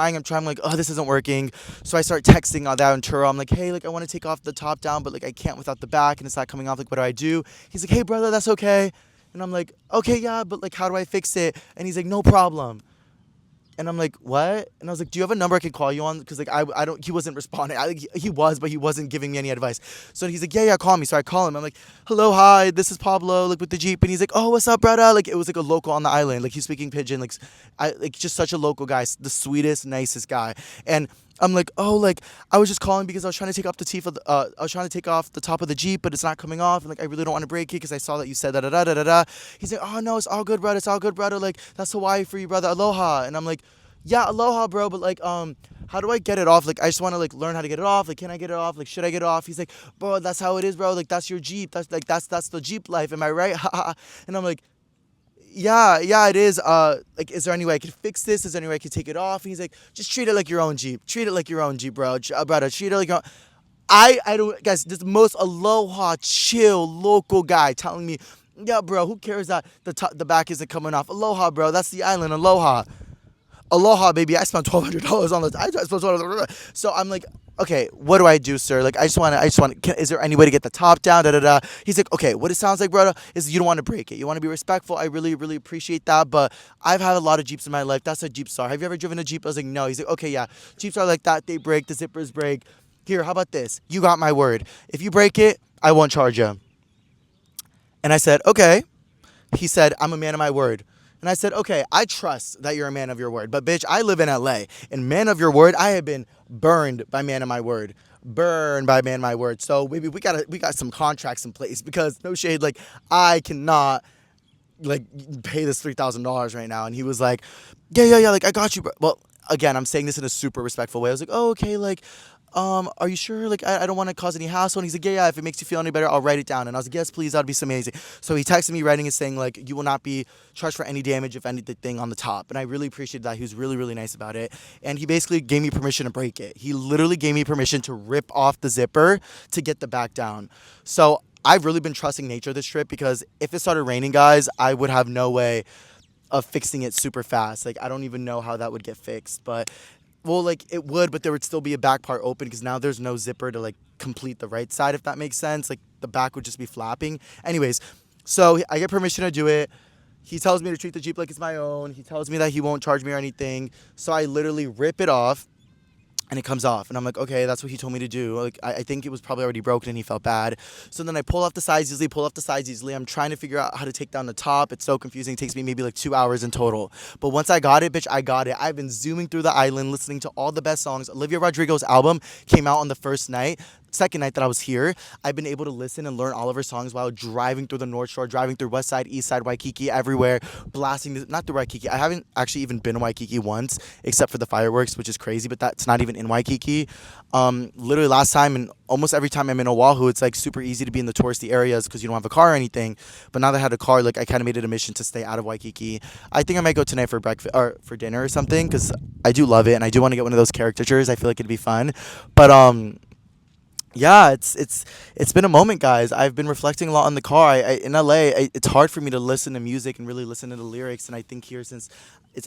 oh, this isn't working. So I start texting on that on Turo. I'm like, hey, like I want to take off the top down, but like I can't without the back and it's not coming off. Like, what do I do? He's like, hey, brother, that's okay. And I'm like, okay, yeah, but like, how do I fix it? And he's like, no problem. And I'm like, what? And I was like, do you have a number I could call you on? Because like I don't. He wasn't responding. He was, but he wasn't giving me any advice. So he's like, yeah, call me. So I call him. I'm like, hello, hi, this is Pablo, like with the Jeep. And he's like, oh, what's up, brother? Like it was like a local on the island. Like he's speaking pidgin. Like just such a local guy, the sweetest, nicest guy. And I'm like, oh, like I was just calling because I was trying to take off the teeth of I was trying to take off the top of the Jeep, but it's not coming off. And like I really don't want to break it because I saw that you said da da da da da. He's like, oh no, it's all good, brother. It's all good, brother. Like that's Hawaii for you, brother. Aloha. And I'm like, yeah, aloha, bro, but like, how do I get it off? Like, I just want to like learn how to get it off. Like, can I get it off? Like, should I get it off? He's like, bro, that's how it is, bro. Like, that's your Jeep. That's the Jeep life. Am I right? And I'm like, yeah, it is. Like, is there any way I could fix this? Is there any way I could take it off? And he's like, just treat it like your own Jeep. Treat it like your own Jeep, bro. Brother, treat it like your own. I don't, guys, this most aloha, chill, local guy telling me, yeah, bro, who cares that the back isn't coming off? Aloha, bro. That's the island. Aloha. Aloha, baby. I spent $1,200 on this. I spent $1,200. So I'm like, okay, what do I do, sir? Like, I just want to, is there any way to get the top down? Da, da, da. He's like, okay, what it sounds like, brother, is you don't want to break it. You want to be respectful. I really, really appreciate that. But I've had a lot of Jeeps in my life. That's what Jeeps are. Have you ever driven a Jeep? I was like, no. He's like, okay, yeah. Jeeps are like that. They break. The zippers break. Here, how about this? You got my word. If you break it, I won't charge you. And I said, okay. He said, I'm a man of my word. And I said, okay, I trust that you're a man of your word. But bitch, I live in LA. And man of your word, I have been burned by man of my word. Burned by man of my word. So maybe we got some contracts in place because no shade, like I cannot like pay this $3,000 right now. And he was like, yeah, like I got you, bro. Well, again, I'm saying this in a super respectful way. I was like, oh, okay, like, are you sure? Like, I don't want to cause any hassle. And he's like, yeah, if it makes you feel any better, I'll write it down. And I was like, yes, please, that'd be so amazing. So he texted me writing and saying, like, you will not be charged for any damage if anything on the top. And I really appreciated that. He was really, really nice about it. And he basically gave me permission to break it. He literally gave me permission to rip off the zipper to get the back down. So I've really been trusting nature this trip because if it started raining, guys, I would have no way of fixing it super fast. Like I don't even know how that would get fixed, but well, like it would, but there would still be a back part open because now there's no zipper to like complete the right side, if that makes sense. Like the back would just be flapping. Anyways, so I get permission to do it. He tells me to treat the Jeep like it's my own. He tells me that he won't charge me or anything. So I literally rip it off and it comes off. And I'm like, okay, that's what he told me to do. Like, I think it was probably already broken and he felt bad. So then I pull off the sides easily. I'm trying to figure out how to take down the top. It's so confusing. It takes me maybe like 2 hours in total. But once I got it, bitch, I got it. I've been zooming through the island, listening to all the best songs. Olivia Rodrigo's album came out on the first night. Second night that I was here, I've been able to listen and learn all of her songs while driving through the North Shore, driving through West Side, East Side, Waikiki, everywhere, blasting this, not through Waikiki. I haven't actually even been to Waikiki once, except for the fireworks, which is crazy, but that's not even in Waikiki. Literally last time and almost every time I'm in Oahu, it's like super easy to be in the touristy areas because you don't have a car or anything. But now that I had a car, like I kind of made it a mission to stay out of Waikiki. I think I might go tonight for breakfast or for dinner or something because I do love it and I do want to get one of those caricatures. I feel like it'd be fun, but yeah, it's been a moment, guys. I've been reflecting a lot on the car. In LA, it's hard for me to listen to music and really listen to the lyrics. And I think here, since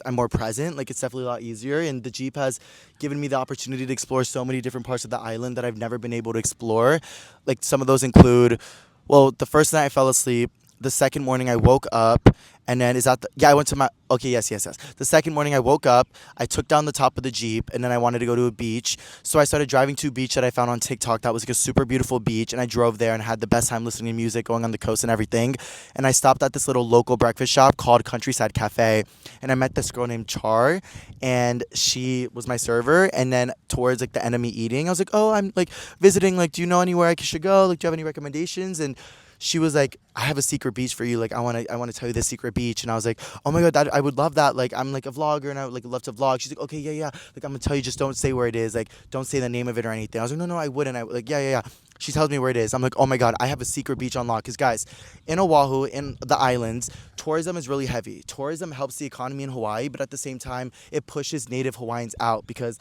I'm more present, like it's definitely a lot easier. And the Jeep has given me the opportunity to explore so many different parts of the island that I've never been able to explore. Like some of those include, well, the first night I fell asleep. The second morning I woke up, and then I went to my okay, yes. The second morning I woke up, I took down the top of the Jeep, and then I wanted to go to a beach. So I started driving to a beach that I found on TikTok that was like a super beautiful beach, and I drove there and had the best time listening to music, going on the coast and everything. And I stopped at this little local breakfast shop called Countryside Cafe, and I met this girl named Char, and she was my server. And then towards like the end of me eating, I was like, oh, I'm like visiting, like do you know anywhere I should go? Like do you have any recommendations? And she was like, I have a secret beach for you. Like, I want to tell you this secret beach. And I was like, oh my God, I would love that. Like, I'm like a vlogger and I would like love to vlog. She's like, okay, yeah. Like, I'm gonna tell you, just don't say where it is. Like, don't say the name of it or anything. I was like, no, I wouldn't. I like, yeah. She tells me where it is. I'm like, oh my God, I have a secret beach on lock. Because guys, in Oahu, in the islands, tourism is really heavy. Tourism helps the economy in Hawaii, but at the same time, it pushes native Hawaiians out because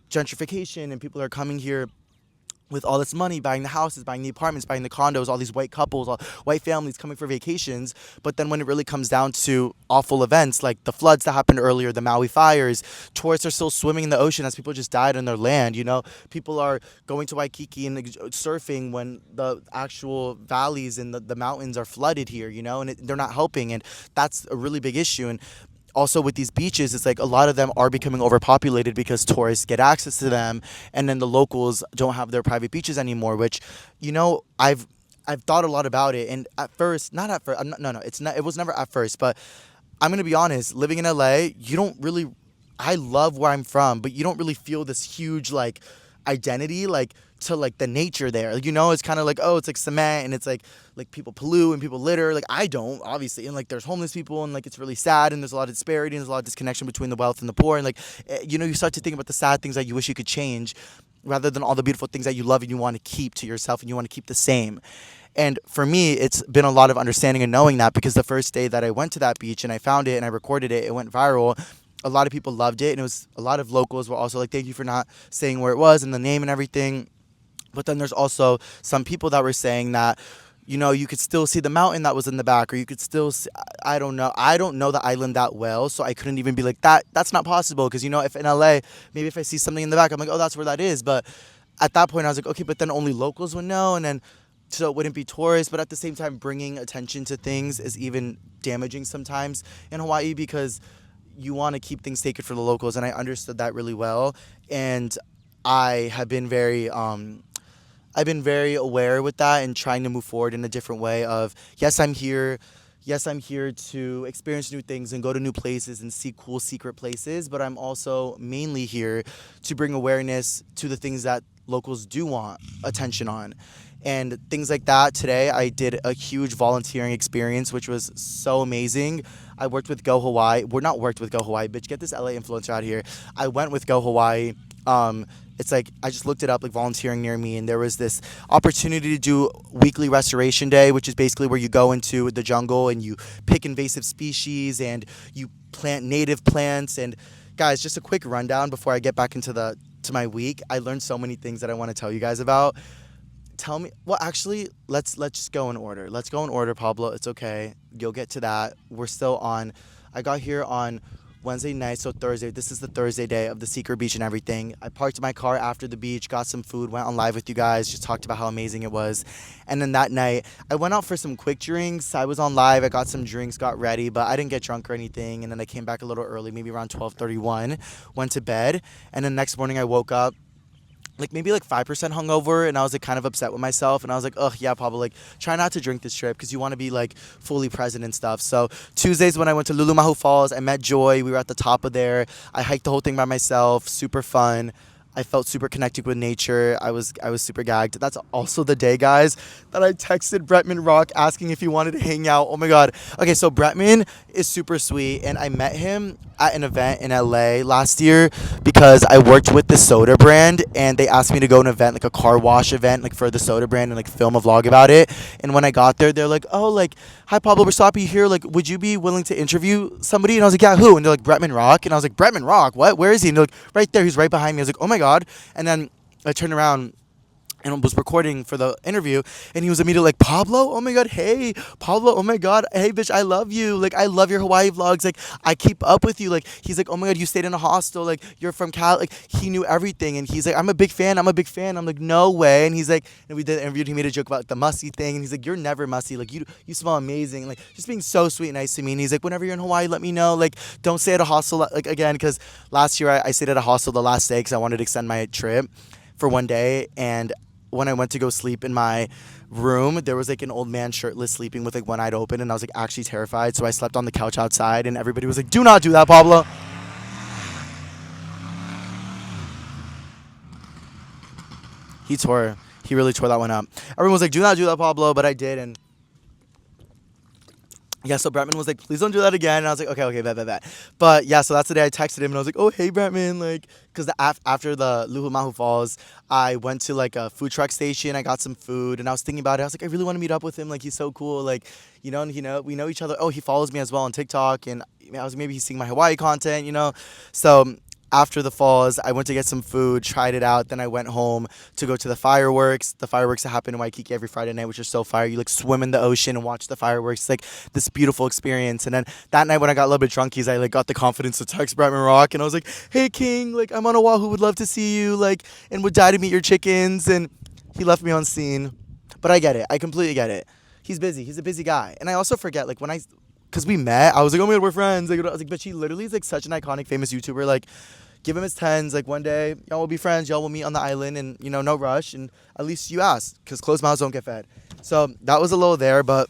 gentrification and people are coming here with all this money, buying the houses, buying the apartments, buying the condos, all these white couples, all white families coming for vacations. But then when it really comes down to awful events like the floods that happened earlier, the Maui fires, tourists are still swimming in the ocean as people just died on their land. You know, people are going to Waikiki and surfing when the actual valleys and the mountains are flooded here, you know, and they're not helping. And that's a really big issue. And also with these beaches, it's like a lot of them are becoming overpopulated because tourists get access to them, and then the locals don't have their private beaches anymore. Which, you know, I've thought a lot about it, and at first, not at first, no, it's not. It was never at first, but I'm gonna be honest. Living in LA, you don't really. I love where I'm from, but you don't really feel this huge like identity like to like the nature there. Like, you know, it's kind of like, oh, it's like cement and it's like people pollute and people litter. Like I don't, obviously, and like there's homeless people and like it's really sad and there's a lot of disparity and there's a lot of disconnection between the wealth and the poor, and like you know, you start to think about the sad things that you wish you could change rather than all the beautiful things that you love and you want to keep to yourself and you want to keep the same. And for me, it's been a lot of understanding and knowing that, because the first day that I went to that beach and I found it and I recorded it, it went viral. A lot of people loved it, and it was a lot of locals were also like, thank you for not saying where it was and the name and everything. But then there's also some people that were saying that, you know, you could still see the mountain that was in the back, or you could still see, I don't know. I don't know the island that well, so I couldn't even be like, that's not possible. Because, you know, if in LA, maybe if I see something in the back, I'm like, oh, that's where that is. But at that point, I was like, okay, but then only locals would know, and then so it wouldn't be tourists. But at the same time, bringing attention to things is even damaging sometimes in Hawaii, because you want to keep things sacred for the locals, and I understood that really well. And I have been very I've been very aware with that and trying to move forward in a different way of, yes, I'm here. Yes, I'm here to experience new things and go to new places and see cool secret places, but I'm also mainly here to bring awareness to the things that locals do want attention on. And things like that. Today, I did a huge volunteering experience, which was so amazing. I worked with Go Hawaii. We're not worked with Go Hawaii, bitch. Get this LA influencer out here. I went with Go Hawaii. It's like I just looked it up, like volunteering near me, and there was this opportunity to do weekly restoration day, which is basically where you go into the jungle and you pick invasive species and you plant native plants. And guys, just a quick rundown before I get back into the to my week. I learned so many things that I want to tell you guys about. Tell me, well, actually, let's just go in order. Let's go in order, Pablo. It's okay. You'll get to that. We're still on. I got here on Wednesday night, so Thursday. This is the Thursday day of the Secret Beach and everything. I parked my car after the beach, got some food, went on live with you guys, just talked about how amazing it was. And then that night, I went out for some quick drinks. I was on live. I got some drinks, got ready, but I didn't get drunk or anything. And then I came back a little early, maybe around 12:31, went to bed. And then next morning, I woke up like maybe like 5% hungover, and I was like kind of upset with myself, and I was like, oh yeah, Pablo, like try not to drink this trip because you want to be like fully present and stuff. So Tuesdays when I went to Lulumahu Falls, I met Joy. We were at the top of there. I hiked the whole thing by myself. Super fun. I felt super connected with nature. I was super gagged. That's also the day, guys, that I texted Bretman Rock asking if he wanted to hang out. Oh my god. Okay, so Bretman is super sweet, and I met him at an event in LA last year because I worked with the soda brand, and they asked me to go to an event, like a car wash event, like for the soda brand, and like film a vlog about it. And when I got there, they're like, oh, like, hi Pablo, we're so happy you're here. Like, would you be willing to interview somebody? And I was like, yeah, who? And they're like, Bretman Rock. And I was like, Bretman Rock? What? Where is he? And they're like, right there. He's right behind me. I was like, oh my god. And then I turned around and was recording for the interview, and he was immediately like, Pablo, oh my god, hey Pablo, oh my god, hey bitch, I love you, like I love your Hawaii vlogs, like I keep up with you. Like he's like, oh my god, you stayed in a hostel, like you're from Cal. Like he knew everything, and he's like, I'm a big fan. I'm like, no way. And he's like, and we did the interview, he made a joke about the musty thing, and he's like, you're never musty, like you smell amazing, like just being so sweet and nice to me. And he's like, whenever you're in Hawaii, let me know, like don't stay at a hostel like again, because last year I stayed at a hostel the last day because I wanted to extend my trip for one day. And when I went to go sleep in my room, there was like an old man shirtless sleeping with like one eye open, and I was like actually terrified. So I slept on the couch outside, and everybody was like, do not do that, Pablo. He really tore that one up. Everyone was like, do not do that, Pablo, but I did. And yeah, so Bretman was like, please don't do that again. And I was like, okay, bet. But yeah, so that's the day I texted him, and I was like, oh, hey, Bretman, like, because after the Luhumahu Falls, I went to like a food truck station. I got some food, and I was thinking about it. I was like, I really want to meet up with him. Like, he's so cool. Like, and we know each other. Oh, he follows me as well on TikTok, and I was maybe he's seeing my Hawaii content. So after the falls, I went to get some food, tried it out. Then I went home to go to the fireworks. The fireworks that happen in Waikiki every Friday night, which are so fire. You like swim in the ocean and watch the fireworks. It's like this beautiful experience. And then that night when I got a little bit drunkies, I like got the confidence to text Bretman Rock, and I was like, hey King, like I'm on Oahu, would love to see you, like, and would die to meet your chickens. And he left me on scene. But I get it. I completely get it. He's busy. He's a busy guy. And I also forget, like, because we met, I was like, oh my god, we're friends. Like, I was like, but he literally is like such an iconic, famous YouTuber. Like, give him his tens. Like, one day, y'all will be friends. Y'all will meet on the island, and no rush. And at least you asked, because closed mouths don't get fed. So that was a little there, but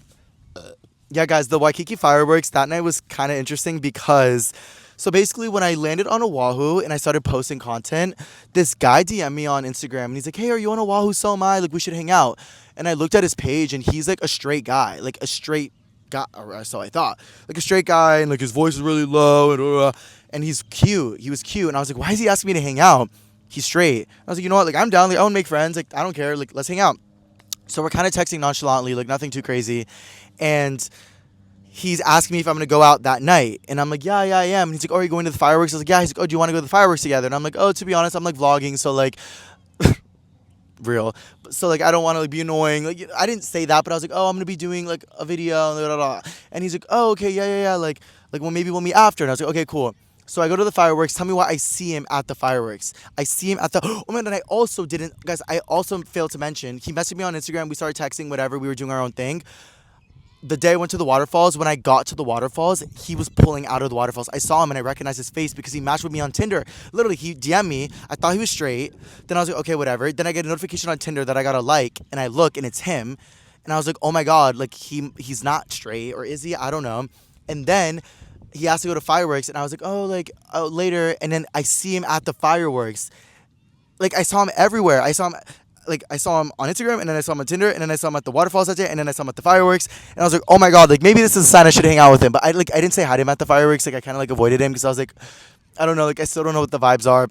yeah, guys, the Waikiki fireworks that night was kind of interesting because. So basically, when I landed on Oahu and I started posting content, this guy DM'd me on Instagram, and he's like, hey, are you on Oahu? So am I. Like, we should hang out. And I looked at his page, and he's like a straight guy, like a straight guy, or so I thought, like a straight guy, and like his voice is really low, and he's cute. He was cute, and I was like, why is he asking me to hang out? He's straight. I was like, you know what? Like, I'm down. Like, I want to make friends. Like, I don't care. Like, let's hang out. So we're kind of texting nonchalantly, like nothing too crazy, and he's asking me if I'm going to go out that night. And I'm like, yeah, I am. And he's like, oh, are you going to the fireworks? I was like, yeah. He's like, oh, do you want to go to the fireworks together? And I'm like, oh, to be honest, I'm like vlogging. So like, real. So like, I don't want to like be annoying. Like, I didn't say that, but I was like, oh, I'm going to be doing like a video. Blah, blah, blah. And he's like, oh, okay. Yeah. Like, well, maybe we'll meet after. And I was like, okay, cool. So I go to the fireworks. Tell me why I see him at the fireworks. I see him at the. Oh man, and I also failed to mention. He messaged me on Instagram. We started texting, whatever. We were doing our own thing. The day I went to the waterfalls, when I got to the waterfalls, he was pulling out of the waterfalls. I saw him and I recognized his face because he matched with me on Tinder. Literally, he DM'd me. I thought he was straight. Then I was like, okay, whatever. Then I get a notification on Tinder that I got a like, and I look, and it's him. And I was like, oh my God, like he's not straight, or is he? I don't know. And then he asked to go to fireworks, and I was like, oh, later. And then I see him at the fireworks. Like I saw him everywhere. I saw him on Instagram, and then I saw him on Tinder, and then I saw him at the waterfalls that day, and then I saw him at the fireworks. And I was like, oh my God, like maybe this is a sign I should hang out with him. But I didn't say hi to him at the fireworks. Like I kind of like avoided him because I was like, I don't know, like I still don't know what the vibes are.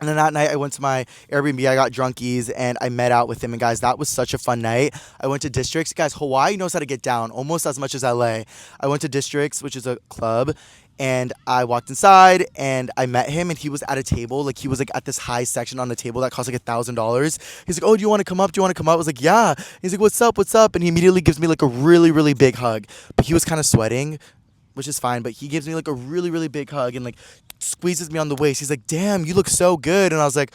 And then that night I went to my Airbnb, I got drunkies, and I met out with him. And guys, that was such a fun night. I went to Districts. Guys, Hawaii knows how to get down almost as much as LA. I went to Districts, which is a club, and I walked inside and I met him, and he was at a table. Like he was like at this high section on the table that cost like $1,000. He's like, oh, do you want to come up? Do you want to come up? I was like, yeah. He's like, what's up? What's up? And he immediately gives me like a really, really big hug. But he was kind of sweating, which is fine, but he gives me like a really, really big hug and like squeezes me on the waist. He's like, damn, you look so good. And I was like,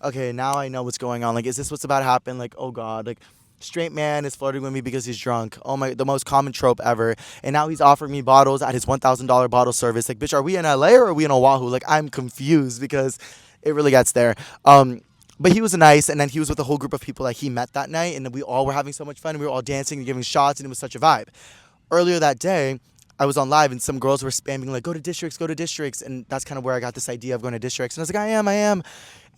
okay, now I know what's going on. Like, is this what's about to happen? Like, oh God, like straight man is flirting with me because he's drunk. Oh my, the most common trope ever. And now he's offering me bottles at his $1,000 bottle service. Like, bitch, are we in LA or are we in Oahu? Like, I'm confused because it really gets there. But he was nice, and then he was with a whole group of people that he met that night, and we all were having so much fun. We were all dancing and giving shots, and it was such a vibe. Earlier that day, I was on live and some girls were spamming like, go to Districts. And that's kind of where I got this idea of going to Districts. And I was like, I am.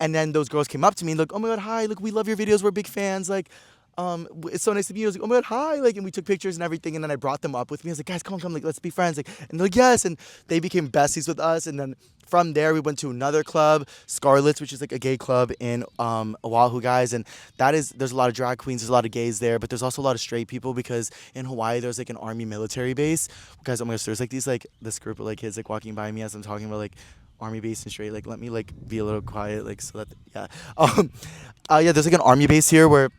And then those girls came up to me and like, oh my God, hi. Look, we love your videos. We're big fans. Like, it's so nice to meet you. I was like, oh my God, hi. Like, and we took pictures and everything. And then I brought them up with me. I was like, guys, come on. Like, let's be friends. Like, and they're like, yes. And they became besties with us. And then from there, we went to another club, Scarlett's, which is like a gay club in Oahu, guys. And there's a lot of drag queens, there's a lot of gays there, but there's also a lot of straight people because in Hawaii, there's like an army military base. Guys, oh my gosh, there's like this group of like kids like walking by me as I'm talking about like army base and straight. Like, let me like be a little quiet, like, so that, yeah. Yeah, there's like an army base here where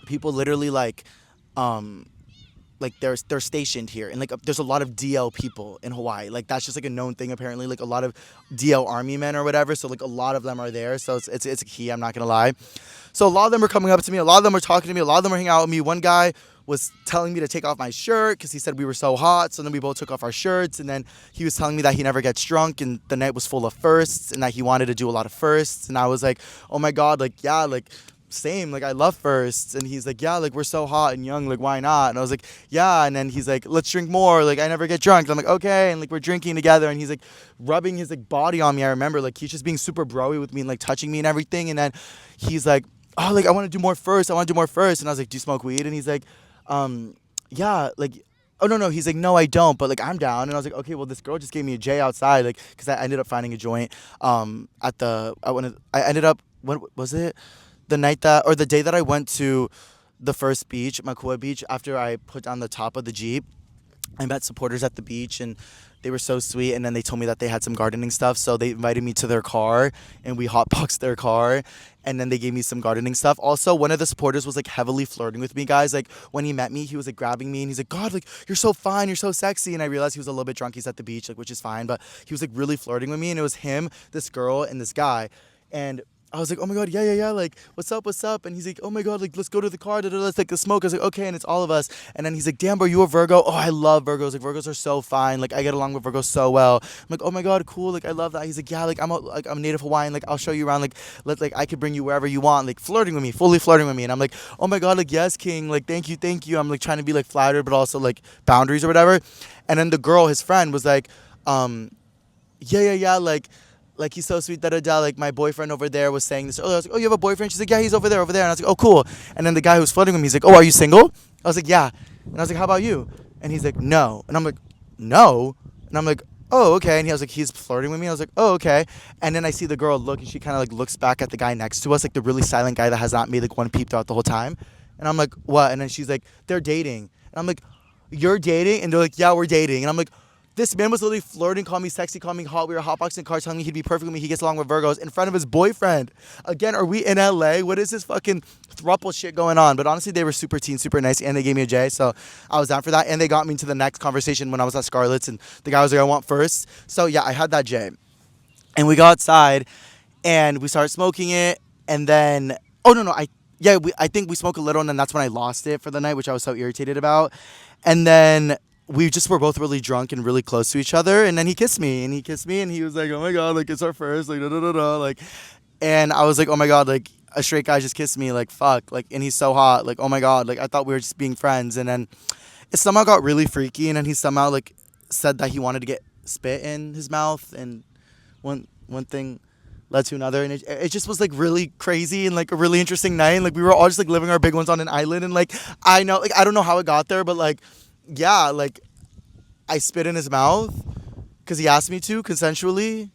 people literally like they're stationed here, and like there's a lot of DL people in Hawaii. Like that's just like a known thing apparently. Like a lot of DL army men or whatever. So like a lot of them are there. So it's a key. I'm not gonna lie. So a lot of them are coming up to me. A lot of them were talking to me. A lot of them were hanging out with me. One guy was telling me to take off my shirt because he said we were so hot. So then we both took off our shirts, and then he was telling me that he never gets drunk and the night was full of firsts and that he wanted to do a lot of firsts. And I was like, oh my God, like yeah, like same, like I love firsts. And he's like, yeah, like we're so hot and young, like why not? And I was like, yeah. And then he's like, let's drink more, like I never get drunk. And I'm like, okay. And like we're drinking together, and he's like rubbing his like body on me. I remember like he's just being super broy with me and like touching me and everything. And then he's like, oh, like I want to do more first. And I was like, do you smoke weed? And he's like, yeah, like, oh no, he's like, no, I don't, but like I'm down. And I was like, okay, well this girl just gave me a J outside, like because I ended up finding a joint I ended up, what was it, the day that I went to the first beach, Makua Beach, after I put down the top of the Jeep. I met supporters at the beach, and they were so sweet. And then they told me that they had some gardening stuff, so they invited me to their car, and we hotboxed their car. And then they gave me some gardening stuff. Also, one of the supporters was like heavily flirting with me, guys. Like when he met me, he was like grabbing me, and he's like, God, like you're so fine, you're so sexy. And I realized he was a little bit drunk. He's at the beach, like, which is fine, but he was like really flirting with me. And it was him, this girl, and this guy. And I was like, oh my God, yeah, like, what's up? And he's like, oh my God, like, let's go to the car, let's take a smoke. I was like, okay, and it's all of us. And then he's like, damn, bro, you a Virgo? Oh, I love Virgos. Like, Virgos are so fine. Like, I get along with Virgos so well. I'm like, oh my God, cool. Like, I love that. He's like, yeah, like, I'm native Hawaiian. Like, I'll show you around. Like, I could bring you wherever you want. Like, flirting with me, fully flirting with me. And I'm like, oh my God, like, yes, king. Like, thank you. I'm like trying to be like flattered, but also like boundaries or whatever. And then the girl, his friend, was like, yeah, like he's so sweet, da-da-da, like my boyfriend over there was saying this earlier. I was like, oh, you have a boyfriend? She's like, yeah, he's over there. And I was like, oh, cool. And then the guy who was flirting with me, he's like, oh, are you single? I was like, yeah. And I was like, how about you? And he's like, no. And I'm like, no? And I'm like, oh, okay. And he was like, he's flirting with me. I was like, oh, okay. And then I see the girl look, and she kind of like looks back at the guy next to us, like the really silent guy that has not made like one peep throughout the whole time. And I'm like, what? And then she's like, they're dating. And I'm like, you're dating? And they're like, yeah, we're dating. And I'm like, this man was literally flirting, calling me sexy, calling me hot. We were hotboxing cars, telling me he'd be perfect with me. He gets along with Virgos in front of his boyfriend. Again, are we in LA? What is this fucking throuple shit going on? But honestly, they were super teen, super nice, and they gave me a J, so I was down for that. And they got me into the next conversation when I was at Scarlett's, and the guy was like, I want first. So yeah, I had that J. And we go outside, and we started smoking it, and then, I think we smoked a little, and then that's when I lost it for the night, which I was so irritated about. And then we just were both really drunk and really close to each other. And then he kissed me, and he was like, oh my God, like it's our first, like, da, da, da, da, like, and I was like, oh my God, like, a straight guy just kissed me, like, fuck, like, and he's so hot, like, oh my god, like, I thought we were just being friends, and then it somehow got really freaky, and then he somehow, like, said that he wanted to get spit in his mouth, and one thing led to another, and it just was, like, really crazy, and, like, a really interesting night, and, like, we were all just, like, living our big ones on an island, and, like, I know, like, I don't know how it got there, but, like, yeah, like, I spit in his mouth, because he asked me to, consensually.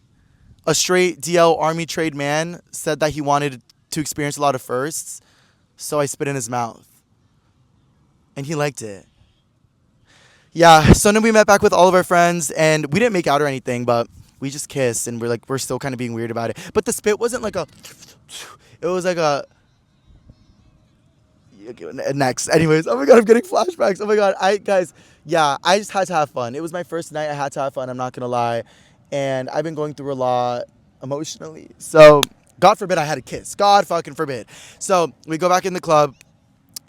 A straight DL Army trade man said that he wanted to experience a lot of firsts, so I spit in his mouth. And he liked it. Yeah, so then we met back with all of our friends, and we didn't make out or anything, but we just kissed, and we're still kind of being weird about it. But the spit wasn't like a, it was like a, next. Anyways, oh my god, I'm getting flashbacks. Oh my god, guys, yeah, I just had to have fun. It was my first night. I had to have fun. I'm not gonna lie, and I've been going through a lot emotionally. So, God forbid I had a kiss. God fucking forbid. So we go back in the club.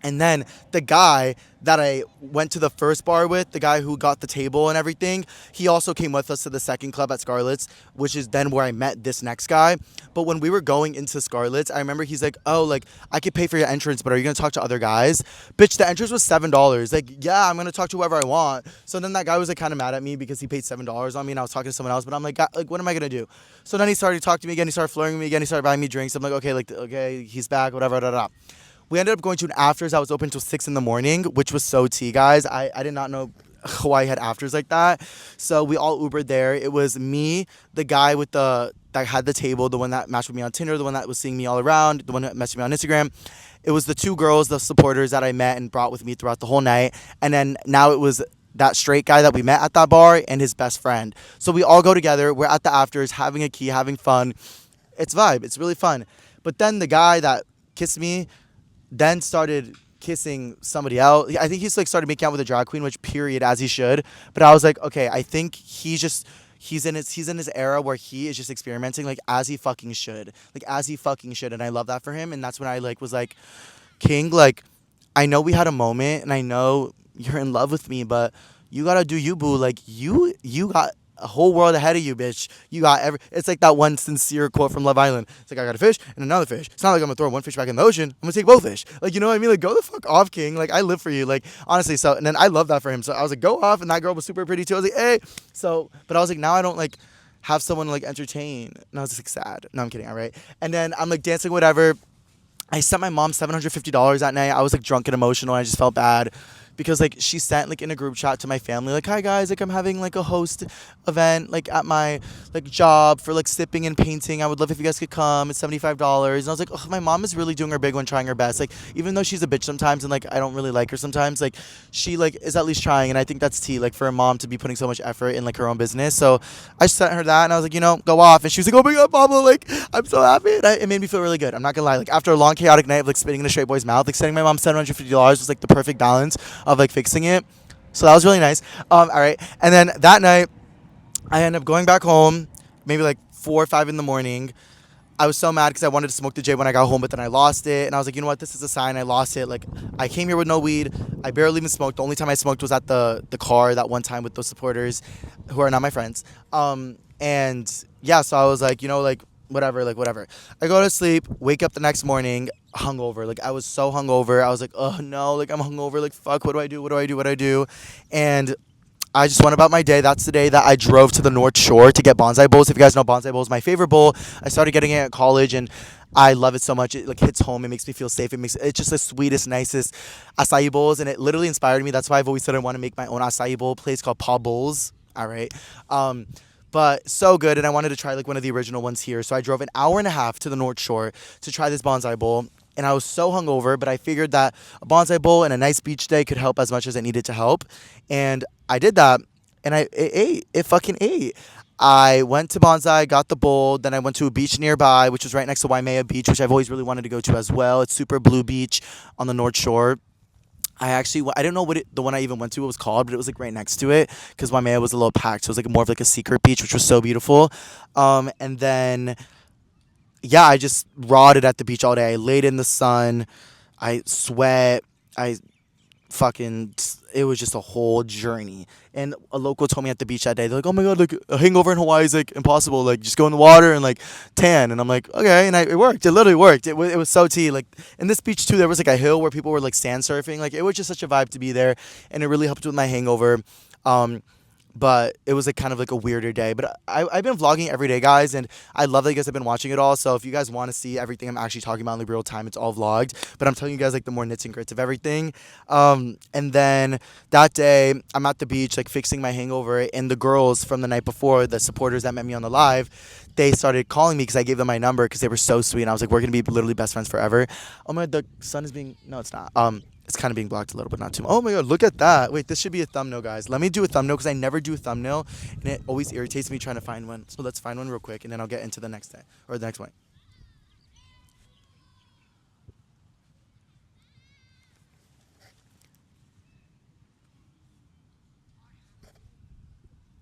And then the guy that I went to the first bar with, the guy who got the table and everything, he also came with us to the second club at Scarlett's, which is then where I met this next guy. But when we were going into Scarlett's, I remember he's like, oh, like, I could pay for your entrance, but are you going to talk to other guys? Bitch, the entrance was $7. Like, yeah, I'm going to talk to whoever I want. So then that guy was, like, kind of mad at me because he paid $7 on me, and I was talking to someone else. But I'm like, God, like, what am I going to do? So then he started talking to me again. He started flirting with me again. He started buying me drinks. I'm like, okay, he's back, whatever, da, da, da. We ended up going to an afters that was open till 6 in the morning, which was so tea, guys. I did not know Hawaii had afters like that. So we all Ubered there. It was me, the guy with that had the table, the one that matched with me on Tinder, the one that was seeing me all around, the one that messaged me on Instagram. It was the two girls, the supporters that I met and brought with me throughout the whole night. And then now it was that straight guy that we met at that bar and his best friend. So we all go together. We're at the afters, having a key, having fun. It's vibe. It's really fun. But then the guy that kissed me then started kissing somebody else. I think he's like started making out with a drag queen, which period, as he should. But I was like, okay, I think he's in his era where he is just experimenting, like, as he fucking should, and I love that for him. And that's when I like was like, King, like, I know we had a moment, and I know you're in love with me, but you gotta do you, boo. Like, you got a whole world ahead of you, bitch. You got it's like that one sincere quote from Love Island. It's like, I got a fish and another fish. It's not like I'm gonna throw one fish back in the ocean. I'm gonna take both fish. Like, you know what I mean? Like, go the fuck off, King. Like, I live for you. Like, honestly. So, and then I love that for him. So I was like, go off. And that girl was super pretty too. I was like, hey. So, but I was like, now I don't like have someone to, like, entertain. And I was just like sad. No, I'm kidding. All right. And then I'm like dancing, whatever. I sent my mom $750 that night. I was like drunk and emotional. And I just felt bad. Because, like, she sent, like, in a group chat to my family, like, hi guys, like, I'm having, like, a host event, like, at my, like, job for, like, sipping and painting. I would love if you guys could come. It's $75. And I was like, oh, my mom is really doing her big one, trying her best. Like, even though she's a bitch sometimes and, like, I don't really like her sometimes, like, she, like, is at least trying. And I think that's tea, like, for a mom to be putting so much effort in, like, her own business. So I sent her that, and I was like, you know, go off. And she was like, oh my god, Pablo, like, I'm so happy. And it made me feel really good. I'm not gonna lie. Like, after a long chaotic night of, like, spitting in a straight boy's mouth, like, sending my mom $750 was, like, the perfect balance of, like, fixing it. So that was really nice. All right. And then that night, I ended up going back home, maybe like 4 or 5 in the morning. I was so mad because I wanted to smoke the J when I got home, but then I lost it. And I was like, you know what? This is a sign. I lost it. Like, I came here with no weed. I barely even smoked. The only time I smoked was at the car that one time with those supporters who are not my friends. And yeah, so I was like, you know, like, whatever. I go to sleep, wake up the next morning, hungover. Like, I was so hungover. I was like, oh no, like, I'm hungover. Like, fuck, what do I do? And I just went about my day. That's the day that I drove to the North Shore to get bonsai bowls. If you guys know, bonsai bowl is my favorite bowl. I started getting it at college, and I love it so much. It, like, hits home. It makes me feel safe. It's just the sweetest, nicest acai bowls, and it literally inspired me. That's why I've always said I want to make my own acai bowl place called Pablo's. All right. But so good, and I wanted to try, like, one of the original ones here. So I drove an hour and a half to the North Shore to try this bonsai bowl, and I was so hungover, but I figured that a bonsai bowl and a nice beach day could help as much as it needed to help, and I did that, and it fucking ate. I went to Bonsai, got the bowl, then I went to a beach nearby, which was right next to Waimea Beach, which I've always really wanted to go to as well. It's super blue beach on the North Shore. I don't know what the one I even went to was called, but it was like right next to it because Waimea was a little packed. So it was like more of like a secret beach, which was so beautiful. And then, yeah, I just rotted at the beach all day. I laid in the sun. I sweat. I fucking it was just a whole journey. And a local told me at the beach that day, they're like, "Oh my god, like a hangover in Hawaii is like impossible. Like just go in the water and like tan." And I'm like, "Okay," and it worked. It literally worked. It was so tea. Like in this beach too, there was like a hill where people were like sand surfing. Like it was just such a vibe to be there, and it really helped with my hangover. Um, but it was like kind of like a weirder day. But I've been vlogging every day, guys, and I love that you guys have been watching it all. So if you guys want to see everything I'm actually talking about in like real time, it's all vlogged. But I'm telling you guys like the more nits and grits of everything. And then that day, I'm at the beach like fixing my hangover, and the girls from the night before, the supporters that met me on the live, they started calling me because I gave them my number because they were so sweet. And I was like, we're gonna be literally best friends forever. Oh my god, the sun is being no, it's not. It's kind of being blocked a little, but not too much. Oh my god, look at that. Wait, this should be a thumbnail, guys. Let me do a thumbnail because I never do a thumbnail, and it always irritates me trying to find one. So let's find one real quick, and then I'll get into the next day, or the next one.